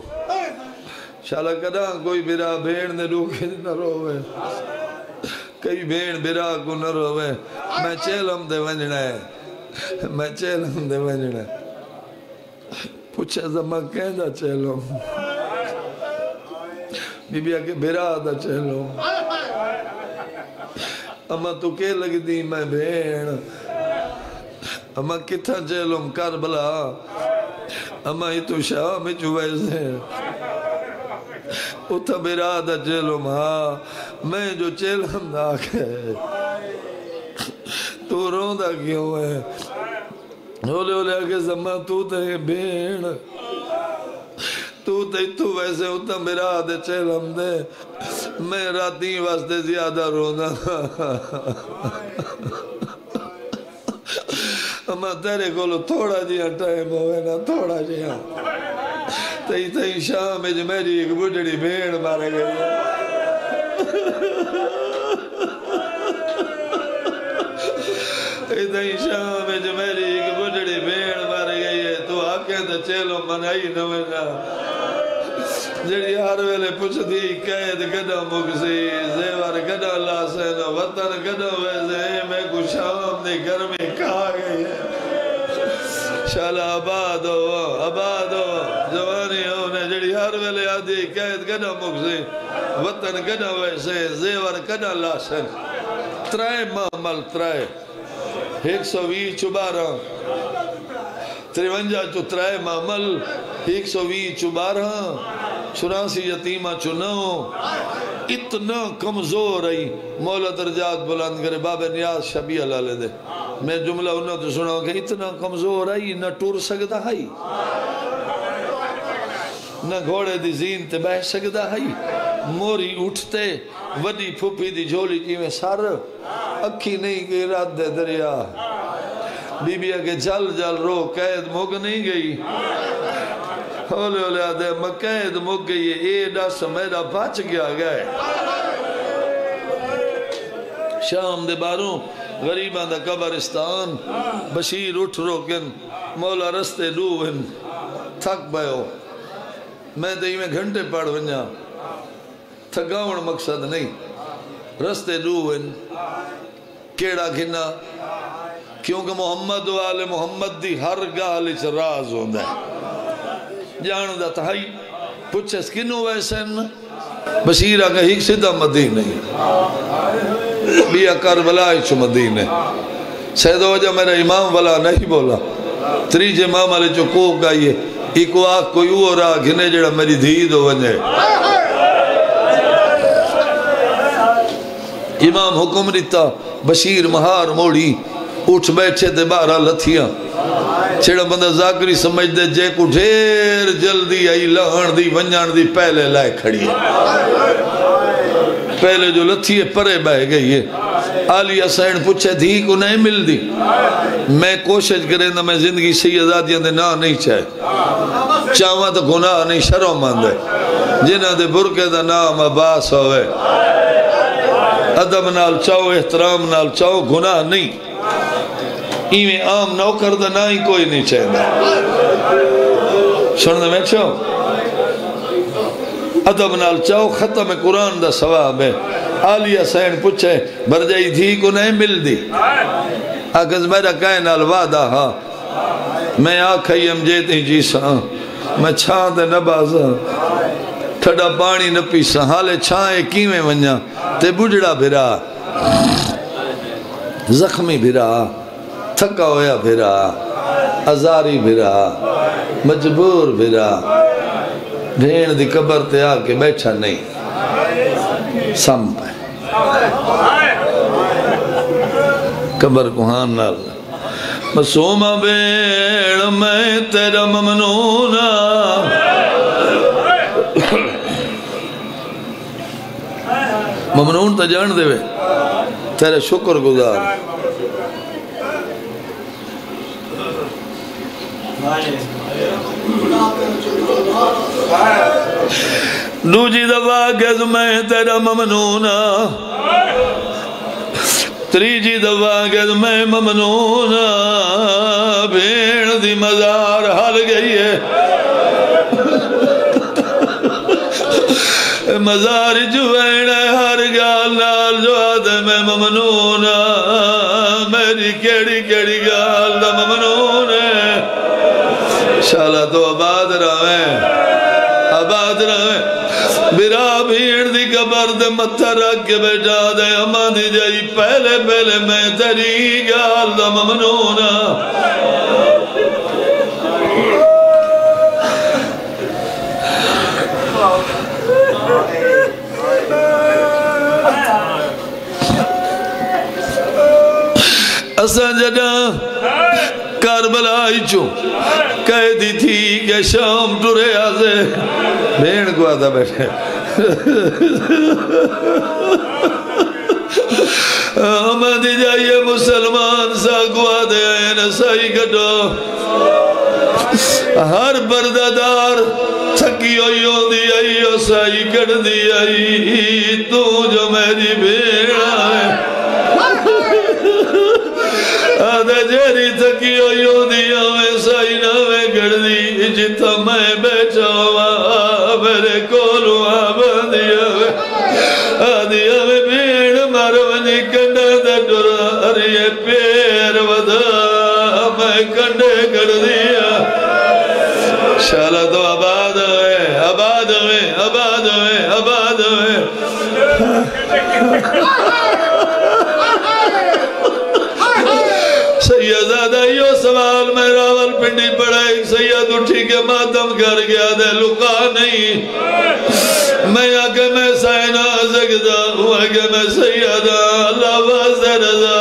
شالا کدا کوئی برا بھیڑ نے روکے نہ روے کئی بھیڑ برا کو نہ روے میں چیلم دے ونجنا ہے میں چیلم دے ونجنا ہے پوچھا زمان کہندا چیلم بی بی آکے برا دا چیلم اما تو کے لگ دی میں بھیڑ اما کتھا چیلم کربلا اما ہی تو شاہ میں چوئے سے اتھا برا دا چیلم ہاں میں جو چیلم دا آکے تو روندہ کیوں ہے ہولے ہولے آکے زمان تو تے بھیڑ تو تے تو ویسے اتھا برا دا چیلم دے میں راتی واسطے زیادہ روندہ اما تیرے کولو تھوڑا جیاں ٹائم ہوئے نا تھوڑا جیاں تئی تئی شام جو میری ایک بڑھڑی بھیڑ مارے گئی ہے تئی تئی شام جو میری ایک بڑھڑی بھیڑ مارے گئی ہے تو آکے تو چیلو منائی نوینا جڑی ہر ویلے پوچھ دی قید گڑا مگسی زیور گڑا لاسین وطن گڑا ویزے میں کو شام دی گھر میں کھا گئی ہے شالا آباد ہو جوانی ہونے جڑی ہر ویلے آدھی قید گڑا مگسی وطن گڑا ویسے زیور گڑا لاسین ترائے معمل ترائے 120 چبارہ 53 ترائے معمل 120 چبارہ 84 یتیمہ چنو اتنا کمزور رہی مولا درجات بلند کرے باب نیاز شبیہ اللہ لے دے میں جملہ انہوں تو سنا کہ اتنا کمزور رہی نہ ٹور سکتا ہے نہ گھوڑے دی زین تے بہ سکتا ہے موری اٹھتے وڈی پھوپی دی جھولی جی میں سر اکھی نہیں گئی رات دے دریا بی بی آگے جل جل رو قید مگ نہیں گئی ہولے ہولے آدھے مقید مگ گئی ہے اے ڈس میرا بچ گیا گئے شام دے باروں غریبان دا قبرستان بشیر اٹھ روکن مولا رستے ڈوہن تھک بیو میں دہی میں گھنٹے پڑھ ونجا تھکاون مقصد نہیں رستے ڈوہن کیڑا گھنا کیونکہ محمد و آل محمد دی ہر گالچ راز ہوندہ ہے جاندہ تھائی پوچھے سکنو ویسن بشیرہ کا ہیک سدہ مدینہ بیا کربلا چو مدینہ سیدہ وجہ میرا امام والا نہیں بولا تریج امام علی جو کوک گئی ایکو آگ کوئی او رہا گھنے جڑا میری دھید ہو ونجے امام حکم ریتا بشیر مہار موڑی اٹھ بیٹھے دے بارہ لتھیاں چھڑا بندہ ذاکری سمجھ دے جے کو ڈھیر جلدی آئی لہن دی ونجان دی پہلے لائے کھڑی ہے پہلے جو لتھی ہے پرے بہ گئی ہے آلی حسین پوچھے دھی کو نہیں مل دی میں کوشش کریں نا میں زندگی سیدادیاں دے نا نہیں چاہے چاہواں تو گناہ نہیں شرم مند ہے جنہ دے برکے دا نام عباس ہوئے ادب نال چاہو احترام نال چاہو گناہ نہیں ایویں عام نوکر دا نہ ہی کوئی نہیں چاہتا سننے میں چاہو ادب نال چاہو ختم قرآن دا ثواب ہے آلی حسین پوچھے برجائی دھی کو نہیں مل دی آکھز میرا کہے نال وعدہ ہاں میں آکھائی ہم جیتے جی ساں میں چھان دے نبازاں ٹھڑا پانی نہ پیساں حالے چھائے کیویں ونجا تے بڑھڑا بھرا زخمی بھرا تھکا ہویا بھرا ازاری بھرا مجبور بھرا بھین دی قبر تے آکے بیٹھا نہیں سم پہ قبر کوہان نال مسومہ بیڑ میں تیرا ممنونا ممنون تا جان دے وے تیرے شکر گزار دوجی دفعہ گز میں تیرا ممنونا تریجی دفعہ گز میں ممنونا بھیڑ دی مزار حل گئی ہے مزار جو ویڑے ہر گال نال جو آدھے میں ممنونا میری کیڑی کیڑی گال دا ممنون ہے شالا تو آباد رہے برا بھیڑ دی قبر دے متھا رکھ کے بیٹھا دے اما دی جائی پہلے پہلے میں تیری گال دا ممنونا اسا جڑا کربلا چو کہہ دی تھی کہ شام ٹورے آزے بھیڑ کو آتا بیٹھے آمد جائیے مسلمان سا کو آدھے آئے نسائی کٹو ہر بردادار تھکی ہوئی ہوں دی آئی اور سائی کٹ دی آئی تو جو میری بھیڑ آئے آدھے جیری تھکی ہوئی ہوں دی آئے سائی نوے کٹ دی جتا میں بیٹھا ہوا میرے کولو آبادی آئے آدھی آئے بھیڑ مارونی کنڈے دے ڈرار یہ پیر ودا میں کنڈے کٹ دیا شالا تو آباد ہوئے آباد ہوئے آباد ہوئے آباد ہوئے سیدہ یہ سوال میں راول پنڈی پڑھا ایک سید اٹھی کے ماتم کر گیا دے لکا نہیں میں آگے میں سائنہ زگدہ ہوا کہ میں سیدہ اللہ واسے رضا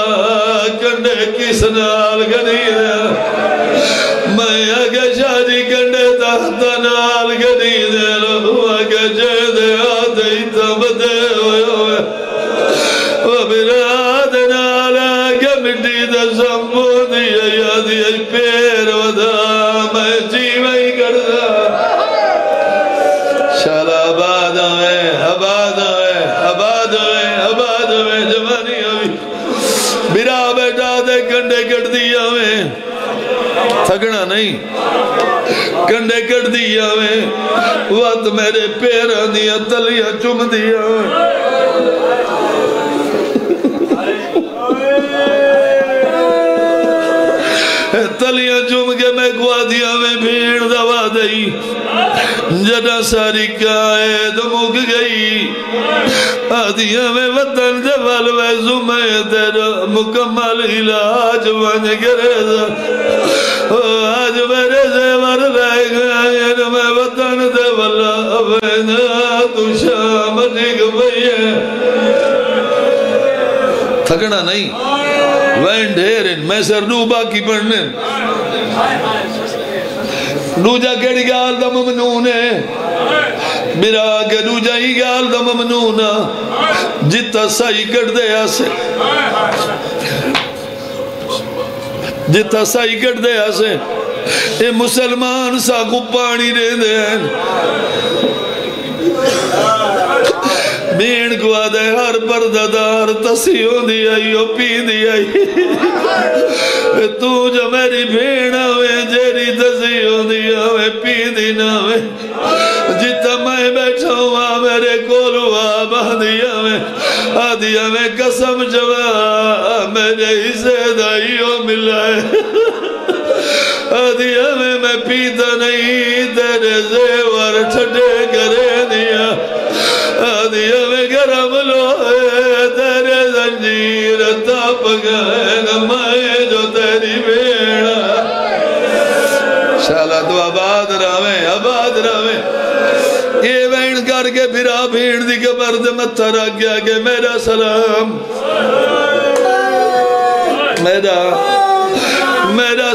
کنڈے کس نال گنی دے میں آگے شادی کنڈے تحت نال گنی دے ہوا کہ جے دے آدھے تب دے ہوئے ہوئے وہ براد نال آگے مٹی دے سمبو دیا یادی ای پیر ودا میں جیوئی کردہ شالا آباد ہوئے آباد ہوئے آباد ہوئے آباد ہوئے جوانی ہوئی برا بیٹا دے کنڈے کٹ دیا ہوئے تھکنا نہیں کنڈے کٹ دیا ہوئے وقت میرے پیرہ دیا تلیہ چم دیا ہوئے تلیاں چوم کے میں گوا دیا میں بھیڑ دوا دئی جڑا ساری قائد مک گئی آدھیا میں وطن جوال ویزو میں تیرا مکمل علاج بن گرے آج میرے زیور رہ گئے میں وطن جوالا وینا تو شام ٹھیک بھئیے تھکنا نہیں وین ڈھیرن میں سر ڈوبا کی پڑھنے ڈوجا کیڑی گال دا ممنون ہے میرا آگے ڈوجا ہی گال دا ممنون ہے جتا سائی کٹ دے آسے جتا سائی کٹ دے آسے اے مسلمان سا کو پانی دے دے بین کو آدھے ہر پردادار تسیوں دی آئی او پی دی آئی تو جو میری بین آوے جیری تسیوں دی آوے پی دی ناوے جتا میں بیٹھا ہوا میرے کولو آبا دی آوے قسم جوا میرے حصے دائیوں ملائے آدھی آوے میں پیتا نہیں تیرے زیور چھٹے کرے دیا آدھی ہمیں گرم لوہے تیرے زنجیر تاپ گئے نمائے جو تیری بیڑا شالا تو آباد راوے یہ بین کر کے پھرا بھیڑ دی کے برد متھا رکھ گیا کہ میرا سلام میرا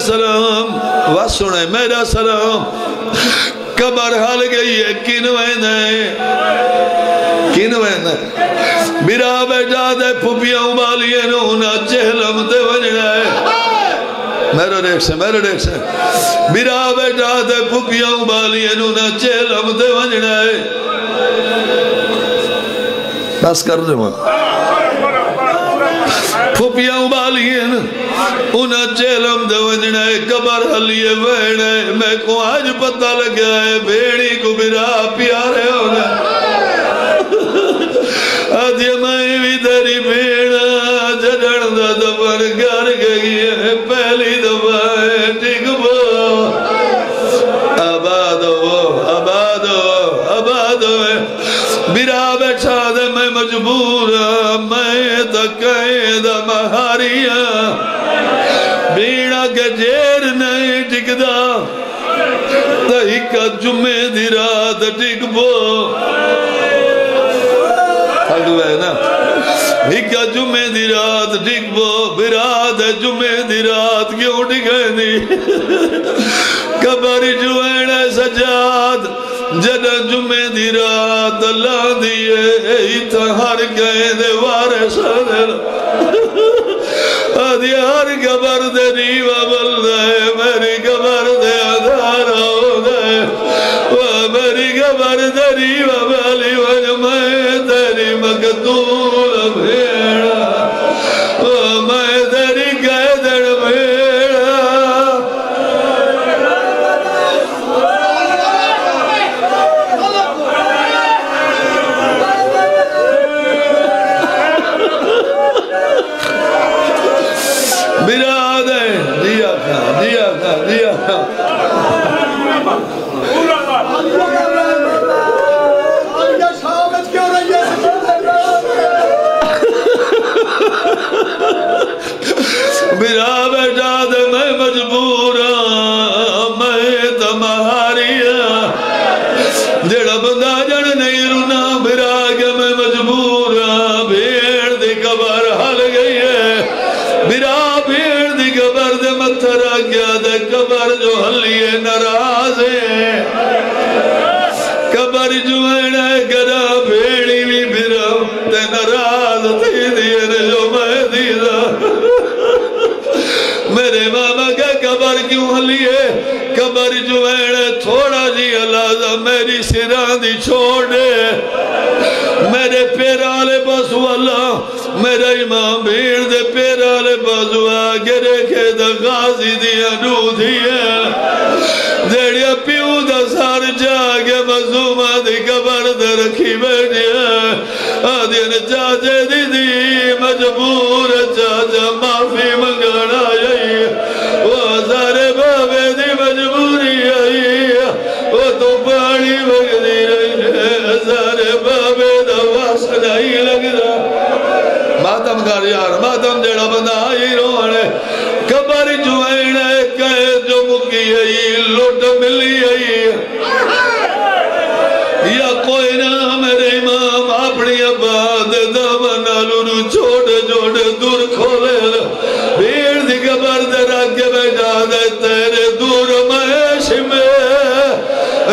سلام وہ سنے میرا سلام قبر حال گئی ہے کنوین میرا بیٹا دے پھپیاں ابالیے نونا چہلم دے وجنا ہے میرا ریک سے میرا بیٹا دے پھپیاں ابالیے نونا چہلم دے وجنا ہے بس کر دے ماں پھپیاں ابالیے انہاں چہلم دے وجنا ہے قبر حلیے ویڑ ہے میں کو آج پتہ لگا ہے بھیڑی کو میرا پیارے ہونا آدھے میں بھی تیری بھیڑا جڑن دا دفن کر گئی ہے پہلی دفعہ ہے ٹھیک بو آباد ہے میرا بیٹھا دے میں مجبور میں تکیں دا مہاریاں بیڑا کے جیر نہیں ٹک دا تہیکا جمعے دی رات ٹک بو ہکا جمعے دی رات ٹک بو براد جمعے دی رات کیوں ٹکے دی قبر جوین سجاد جدہ جمعے دی رات اللہ دیئے ایتا ہر گئے دے وارث دل آدھی ہر قبر دے ریوہ بل دے میری قبر دے ادھار ہو دے میری قبر دے ریوہ بلی وجمائے تیری مقتول بھیڑا میں تیری قیدر بھیڑا براد ہے دیا تھا میرا بیٹا دے میں مجبور میں تمہاری جڑا بندہ جڑ نہیں رونا میرا کہ میں مجبور بھیڑ دی قبر حل گئی ہے میرا بھیڑ دی قبر دے متھرا کیا دے قبر جو حلیے ناراض ہے قبر جو ہے گرا بھیڑی بھی بھیرا تے ناراض تھی دیئے جو میں دیدہ میرے ماما کا قبر کیوں حلیے قبر جو ہے تھوڑا جی اللہ میری سران دی چھوڑ دے میرے پیرالے بسو اللہ میرے امام بھیڑ دے پیرالے بسو آگے رکھے دا غازی دیا نو دیا دیڑیا پیو دا سار جاگے مظلومہ دی قبر دا رکھی بیٹھیا آدھین چاچے دی دی مجبور چاچا معافی منگانا یہی وہ سارے بابے دی مجبوری آئی وہ تو پانی بگدی رہی ہے سارے بابے دا واسد آئی لگ دا ماتم کر یار ماتم جڑا بندہ آئی رونے قبر جو اینے کہے جو مکی آئی لوٹ ملی آئی یا کوئی نہ میرے امام اپنی عباد دامنا لونو چھوڑے دور کھولے بھیڑ دی قبر دے رکھے بیٹھا دے تیرے دور محیش میں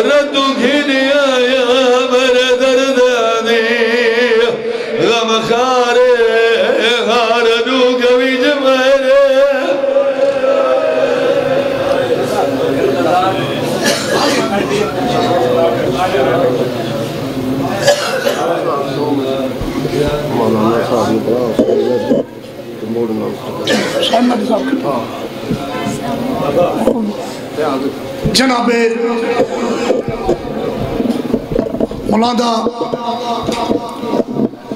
ردو گھینی آیا میرے درد آنی غم خارے خاردو گویج میرے جناب مولانا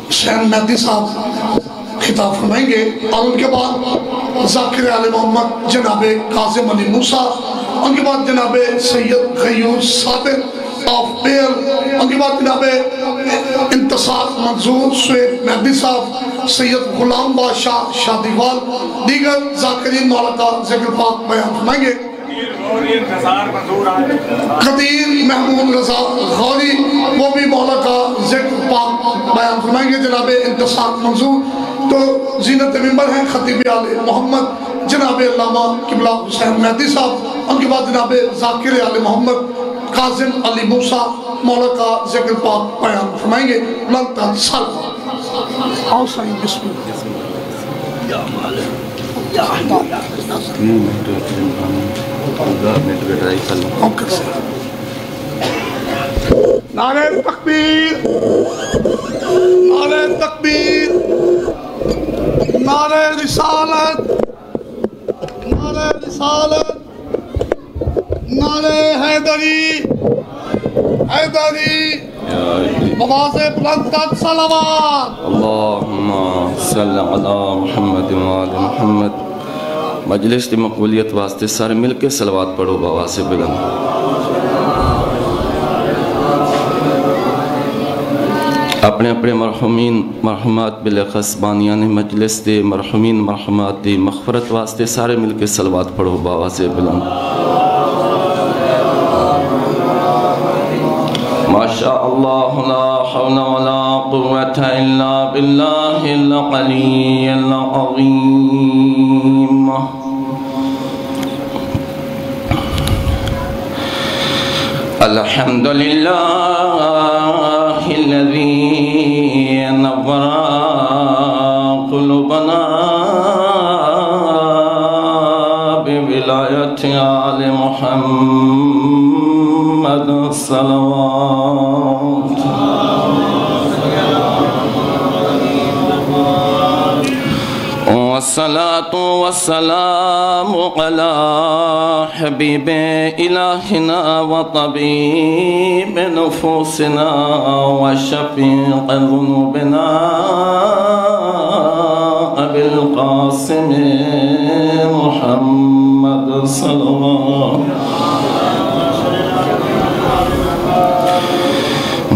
حسین مہدی صاحب خطاب فرمائیں گے اور ان کے بعد ذاکر آل محمد جناب قاسم علی موسیٰ ان کے بعد جناب سید غیور صابر آف پیر ان کے بعد جناب انتصار منظور سوید مہدی صاحب سید غلام بادشاہ شادیوال دیگر ذاکرین مولا کا ذکر پاک بیان فرمائیں گے قدیر محمود رضا غوری وہ بھی مولا کا ذکر پاک بیان فرمائیں گے جناب انتصار منظور تو زینت ممبر ہیں خطیب آل محمد جناب علامہ قبلہ حسین مہدی صاحب، ان کے بعد جناب ذاکر آل محمد قاسم علی موسیٰ مولا کا ذکر پاک بیان فرمائیں گے۔ بلند سلام آؤ سائیں بسم اللہ نعرہ تکبیر، نعرہ تکبیر، نعرہ رسالت، نعرہ رسالت، نعرہ حیدری، حیدری، بواز بلند صلوات۔ اللہم صلی علی محمد وآل محمد۔ مجلس کی مقبولیت واسطے سارے مل کے صلوات پڑھو بواز بلند۔ اپنے اپنے مرحومین مرحومات بلخص بانیان مجلس دے مرحومین مرحومات دی مغفرت واسطے سارے مل کے صلوات پڑھو بآواز بلند۔ ماشاء اللہ لا حول ولا قوة الا باللہ العلی العظیم۔ الحمدللہ الذي نور قلوبنا بولایت آل محمد صلوات۔ والصلاة والسلام على حبيب إلهنا وطبيب نفوسنا وشفيع ذنوبنا أبي القاسم محمد صلى الله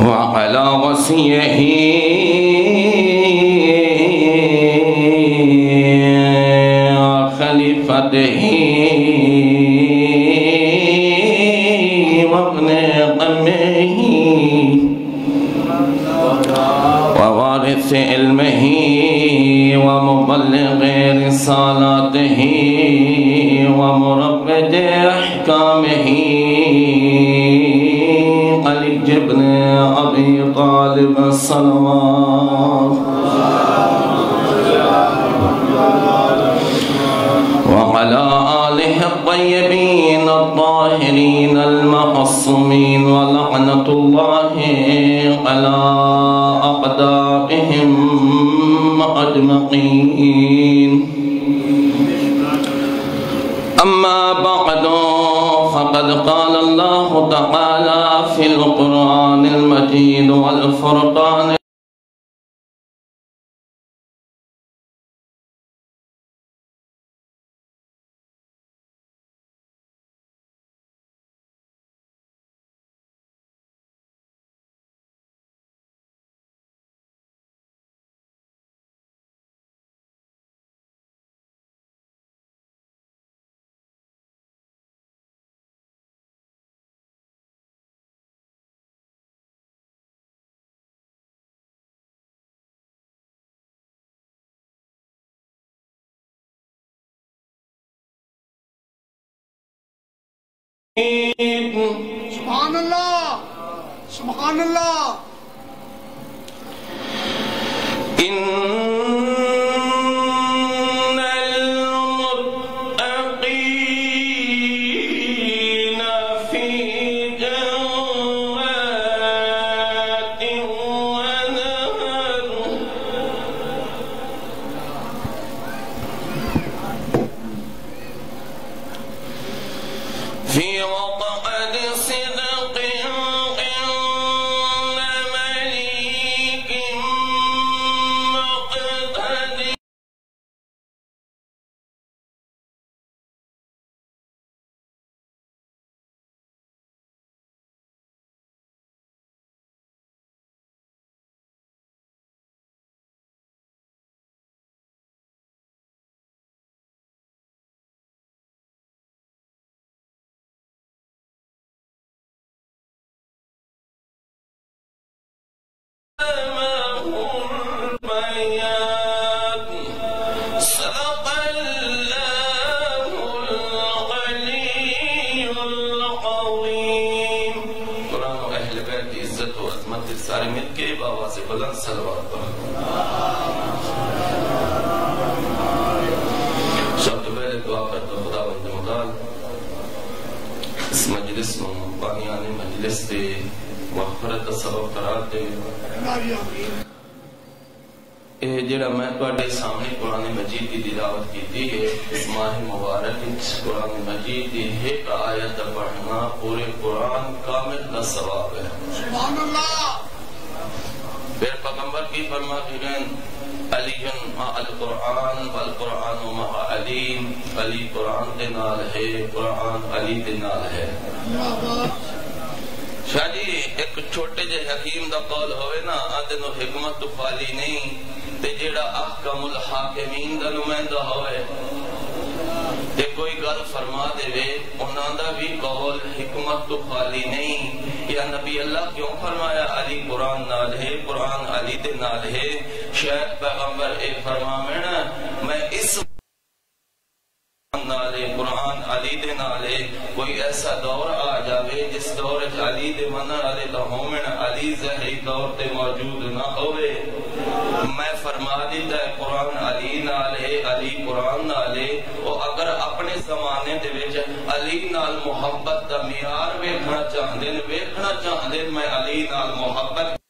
وعلى وصيه وابن قمه ووارث علمه ومبلغ رسالاته ومربد احكامه علي بن ابي طالب الصلوات وعلى آله الطيبين الطاهرين المعصومين ولعنة الله على أعدائهم أجمعين. أما بعد فقد قال الله تعالى في القرآن المجيد والفرقان سبحان اللہ سبحان اللہ إن المتقين في جنات ونهر في وطأة صدق عند مليك مقتدر البيات سارے مل کے بابا سے بلند صلوات پڑھو۔ سب تو پہلے دعا کرتا خدا بند مدال اس مجلس میں بانیان مجلس دے مغفرت سبب قرار دے۔ اے جڑا میں تواڈے سامنے قرآن مجید کی تلاوت کیتی ہے، اس ماہ مبارک وچ قرآن مجید دی ایک آیت پڑھنا پورے قرآن کامل کا ثواب ہے۔ سبحان اللہ۔ پھر پیغمبر کی فرماتے ہیں علی مع القرآن والقرآن مع علی، علی قرآن دے نال ہے، قرآن علی دے نال ہے۔ شاہ جی ایک چھوٹے جے حکیم دا قول ہوئے نا آدھے نو حکمت تو خالی نہیں تے جیڑا احکم الحاکمین دا نمائندہ ہوئے تے کوئی گل فرما دے وے انہاں دا بھی قول حکمت تو خالی نہیں۔ یا نبی اللہ کیوں فرمایا علی قرآن نال ہے، قرآن علی دے نال ہے؟ شاید پیغمبر ایک فرماوے نا میں اس نالے قرآن علی دے نالے کوئی ایسا دور آ جاوے جس دور علی دے منع علی دا ہومن علی ظہری دور تے موجود نہ ہوئے، میں فرما دیتا ہے قرآن علی نالے، علی قرآن نالے۔ اور اگر اپنے زمانے دے وچ علی نال محبت دا معیار ویکھنا چاہندے میں علی نال محبت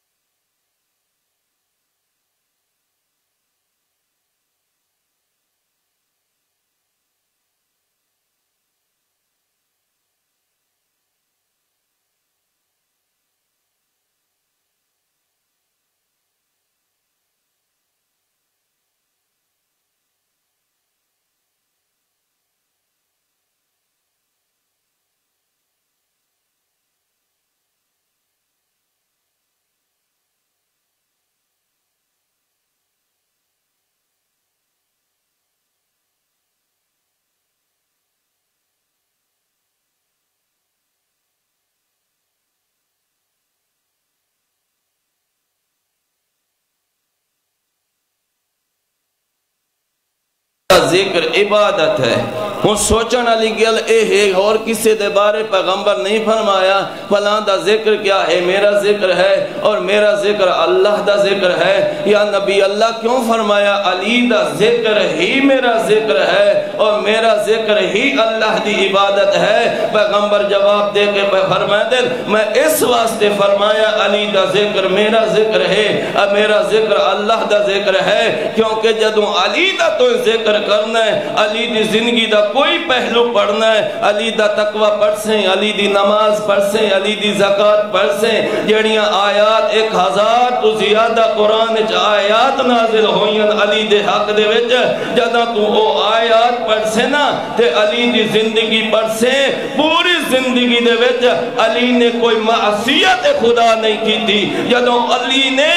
ذکر عبادت ہے۔ ہوں سوچن والی گل اے ہے اور کسی دے بارے پیغمبر نہیں فرمایا فلاں دا ذکر کیا ہے، میرا ذکر ہے اور میرا ذکر اللہ دا ذکر ہے۔ یا نبی اللہ کیوں فرمایا علی دا ذکر ہی میرا ذکر ہے اور میرا ذکر ہی اللہ دی عبادت ہے؟ پیغمبر جواب دے کے فرمایا دے میں اس واسطے فرمایا علی دا ذکر میرا ذکر ہے اور میرا ذکر اللہ دا ذکر ہے کیونکہ جدوں علی دا تو ذکر کرنا ہے، علی دی زندگی دا کوئی پہلو پڑھنا ہے، علی دا تقوی پڑھ سیں، علی دی نماز پڑھ سیں، علی دی زکاة پڑھ سیں، جڑیاں آیات 1000 تو زیادہ قرآن آیات نازل ہوئیں علی دے حق دے وچ، جدہ تو او آیات پڑھ سے نا تے علی دی زندگی پڑھ سے، پوری زندگی دے وچ علی نے کوئی معصیت خدا نہیں کی تھی، جدوں علی نے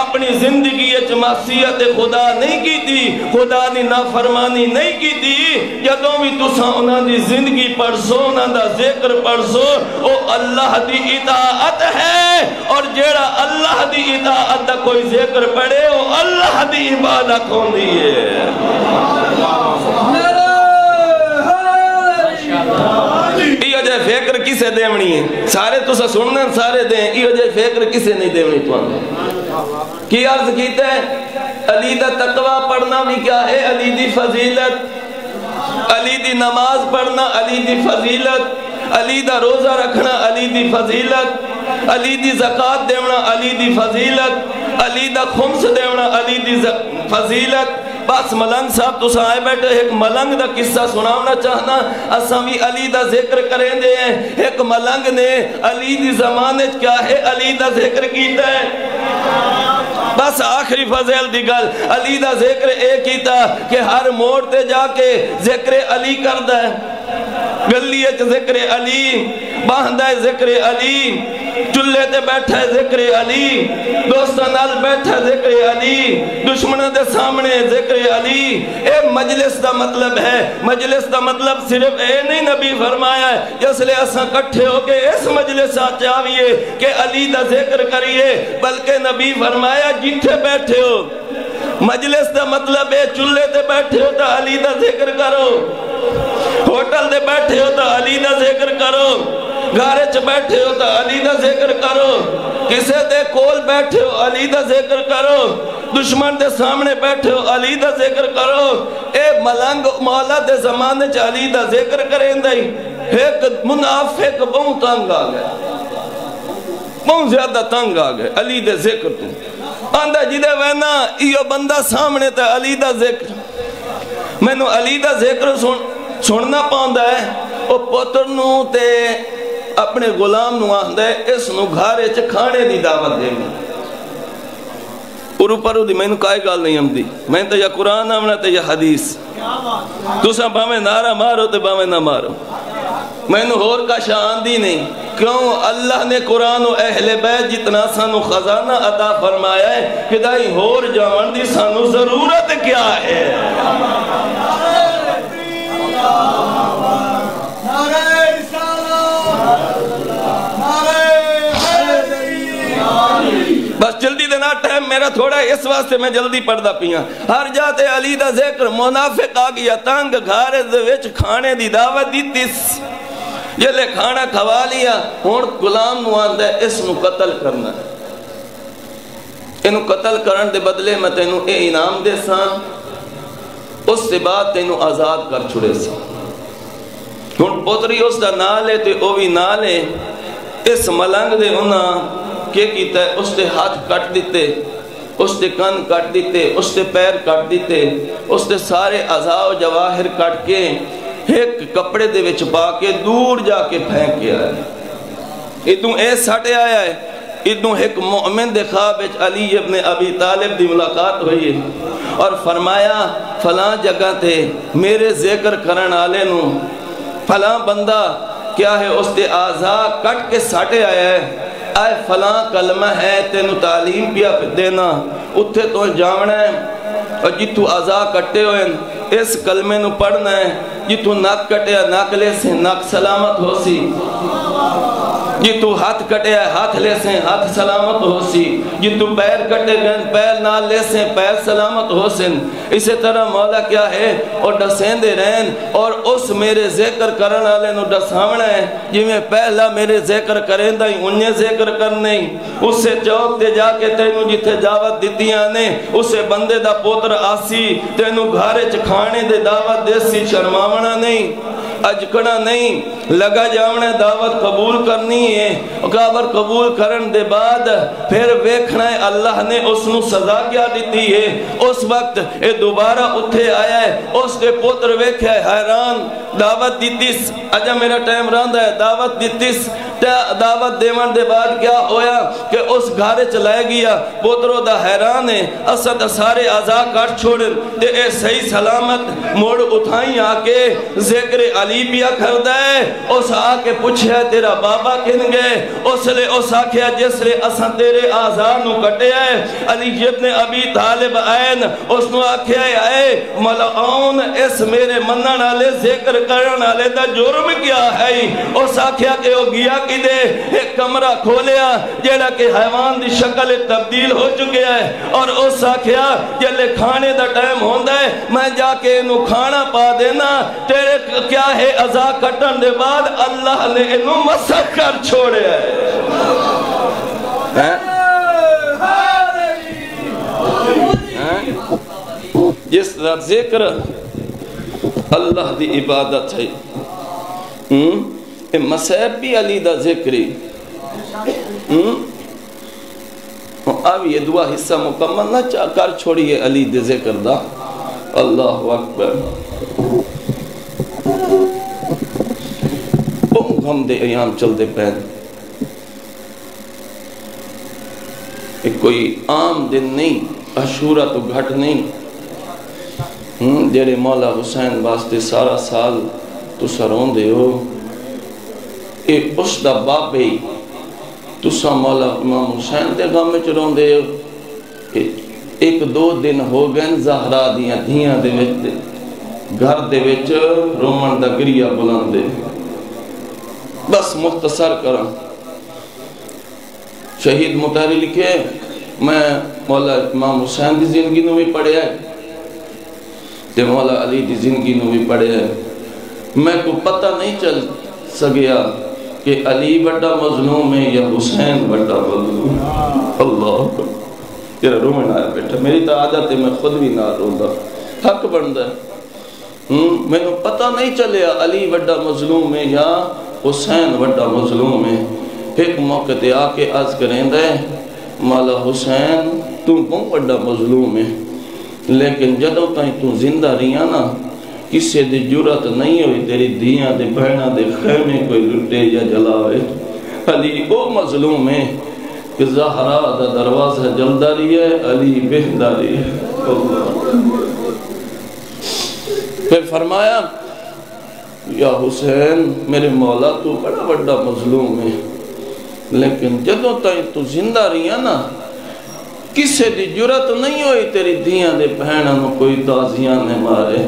اپنی زندگی اچ معصیت خدا نہیں کی تھی، خدا نے نافرمانی نہیں کی تھی، جدوں بھی تساں انہاں دی زندگی پڑھ سو، انہاں دا ذکر پڑھ سو، او اللہ دی اطاعت ہے، اور جیڑا اللہ دی اطاعت دا کوئی ذکر پڑھے او اللہ دی عبادت ہوندی ہے۔ یہ جائے فکر کسے دیونی ہے؟ سارے تسا سننے سارے دیں، یہ جائے فکر کسے نہیں دیونی تو کی عرض کیتا ہے؟ علی دا تقوی پڑھنا بھی کیا ہے؟ علی دی فضیلت، علی دی نماز پڑھنا علی دی فضیلت، علی دا روزہ رکھنا علی دی فضیلت، علی دی زکاة دیونا علی دی فضیلت، علی دا خمس دیونا علی دی فضیلت۔ بس ملنگ صاحب تو آئے بیٹھے ایک ملنگ دا قصہ سناونا چاہنا، اساں بھی علی دا ذکر کریں دے ہیں۔ ایک ملنگ نے علی دی زمانے کیا ہے علی دا ذکر کیتا ہے، بس آخری فضیل دی گل علی دا ذکر اے کیتا کہ ہر موڑ تے جا کے ذکر علی کردہ ہے، گلیت ذکر علی، باندھا ذکر علی، چلے تے بیٹھا ذکر علی، دوستان نال بیٹھا ذکر علی، دشمنوں دے سامنے ذکر علی۔ اے مجلس دا مطلب ہے، مجلس دا مطلب صرف اے نہیں نبی فرمایا ہے جس لئے اساں کٹھے ہو کے اس مجلس چاہیے کہ علی دا ذکر کریے، بلکہ نبی فرمایا جتھے بیٹھے ہو، مجلس دا مطلب ہے چلے تے بیٹھے ہو تا علی دا ذکر کرو، ہوٹل دے بیٹھے ہو تا علی دا ذکر کرو، گھر چ بیٹھے ہو تو علی دا ذکر کرو، کسے دے کول بیٹھے ہو علی دا ذکر کرو، دشمن دے سامنے بیٹھے ہو علی دا ذکر کرو۔ اے ملنگ مولا دے زمانے چ علی دا ذکر کریں دائی، ایک منافق بہت تنگ آ گئے، بہت زیادہ تنگ آ گئے علی دے ذکر تو آندہ جدے وینا ایو بندہ سامنے تے علی دا ذکر، میں نو علی دا ذکر سننا پاندہ ہے، او پتر نو تے اپنے غلام نو آندہ ہے اس نو گھارے چ کھانے دی دعوت دے میں پرو دی میں نو کائے گال نہیں ہم دی، میں تے یا قرآن آمنا تے یا حدیث، تو سا باہیں نارا مارو تے باہیں نہ مارو، میں نو ہور کا شان دی نہیں، کیوں اللہ نے قرآن و اہل بیت جتنا سانو خزانہ عطا فرمایا ہے کہ دائی ہور جاون دی سانو ضرورت کیا ہے؟ بس جلدی دینا ٹائم میرا تھوڑا ہے، اس واسطے میں جلدی پڑھدا پیاں۔ ہر جاتے علی دا ذکر، منافق آ گیا تنگ گھارے دے وچ کھانے دی دعوت دیتیس، جلے کھانا کھوا لیا، ہون غلام نو آندہ ہے اس نو قتل کرنا ہے، انو قتل کرن دے بدلے میں تینو اے انعام دے سان، اس سے بعد تینو آزاد کر چھڑے سان۔ ہون پوتری اس دا نالے تے اووی نالے، اس ملنگ دے انہاں کیا کیتا ہے، اس دے ہاتھ کٹ دیتے، اس دے کن کٹ دیتے، اس دے پیر کٹ دیتے، اس دے سارے اعضاء و جواہر کٹ کے ایک کپڑے دے وچ پا کے دور جا کے پھینک کے آیا ہے۔ ادھوں اے ساٹے آیا ہے، ادھوں ایک مومن دے خواب وچ علی ابن ابی طالب دی ملاقات ہوئی ہے اور فرمایا فلاں جگہ تے میرے ذکر کرن آلے نو فلاں بندہ کیا ہے اس دے اعضاء کٹ کے ساٹے آیا ہے، آئے فلاں کلمہ ہے تینو تعلیم پیا دینا، اتھے تو جاونا ہے، اور جتو اعضاء کٹے ہوئے اس کلمے نو پڑھنا ہے، جتو ناک کٹے ناک لے سے ناک سلامت ہو سی، جتو ہاتھ کٹے ہاتھ لے سے ہاتھ سلامت ہو سی، جتو پیر کٹے گئن پیر نال لے سے پیر سلامت ہو سن۔ اسی طرح مولا کیا ہے اور ڈسین دے رہن اور اس میرے ذکر کرن آلے نو ڈساونا ہے، جی میں پہلا میرے ذکر کریں دا ہی انہیں ذکر کرنے ہی، اس سے چوک دے جا کے تینو جتے دعوت دیتیاں نے، اس سے بندے دا پوتر آسی تینو گھارے چکھانے دے دعوت دے سی، شرماونا نہیں، اجکڑا نہیں، لگا جاونا دعوت قبول کرنی ہے، قابر قبول کرن دے بعد پھر ویکھنا ہے اللہ نے اس نو سزا کیا دیتی ہے۔ اس وقت اے دوبارہ اٹھے آیا ہے، اس کے پوتر ویکھے حیران، دعوت دیتیس، اجا میرا ٹائم راندہ ہے، دعوت دیتیس، دعوت دیوان دے بعد کیا ہویا کہ اس گھارے چلائے گیا، پوتروں دا حیران ہے، اسد سارے اعضاء کٹ چھوڑن دے اے صحیح سلامت موڑ اٹھائیں آکے ذکر علی پیا کھردہ ہے، اس آکے پوچھے تیرا بابا کن گئے، اس لے اس آکھیا جس لے اسن تیرے اعضاء نو کٹے آئے، علی ابن ابی طالب آئین، اس نو آکھیا اے ملعون اس میرے منن آلے ذکر کرن آلے دا جرم کیا ہے، اس آکھیا کہ وہ گیا کی دے ایک کمرہ کھولیا جیڑا کہ حیوان دی شکل تبدیل ہو چکے ہے، اور اس آکھیا جلے کھانے دا ٹائم ہوندہ ہے میں جا کے انہوں کھانا پا دینا، تیرے کیا ہے اعضاء کٹن دے بعد اللہ نے انہوں مسخ کر چھوڑے ہے۔ جس طرح ذکر اللہ دی عبادت ہے، مسیب بھی علی دا ذکری، اب یہ دعا حصہ مکمل نہ کر چھوڑیے علی دے ذکر دا۔ اللہ اکبر، بہت غم دے ایام چل دے پہن، کوئی عام دن نہیں، عاشورہ تو گھٹ نہیں، جیرے مولا حسین واسطے سارا سال تو سرون دے ہو، اے اس دا بابے تسا مولا امام حسین دے غم میں چرون دے ہو، ایک دو دن ہو گئن زہرا دیاں دھیاں دے وچ گھر دے وچ رومن دا گریہ بلند دے۔ بس مختصر کرم، شہید متحری لکھے میں مولا امام حسین دی زندگی نو بھی پڑھے ہے تے مولا علی دی زندگی نو بھی پڑھے ہے، میں کو پتہ نہیں چل سگیا کہ علی بڑا مظلوم ہے یا حسین بڑا مظلوم؟ اللہ تیرا رومن آیا بیٹا، میری تو عادت ہے میں خود بھی نہ روندا، حق بندا ہے۔ میں نے پتہ نہیں چلیا علی بڑا مظلوم ہے یا حسین بڑا مظلوم ہے۔ ایک موقع تے آ کے عرض کریں دے مولا حسین تم کون بڑا مظلوم ہے، لیکن جدوں تائیں تو زندہ رہیا نا کسے دی جرات نہیں ہوئی تیری دیاں دے بہناں دے خیمے کوئی لٹے یا جلاوے۔ علی وہ مظلوم ہے کہ زہرا دا دروازہ جلداری ہے، علی بہداری ہے۔ پھر فرمایا یا حسین میرے مولا تو بڑا بڑا مظلوم ہے، لیکن جدوں تائیں تو زندہ رہیا نا کسے دی جرات نہیں ہوئی تیری دیاں دے بہناں کوئی تازیاں نے مارے۔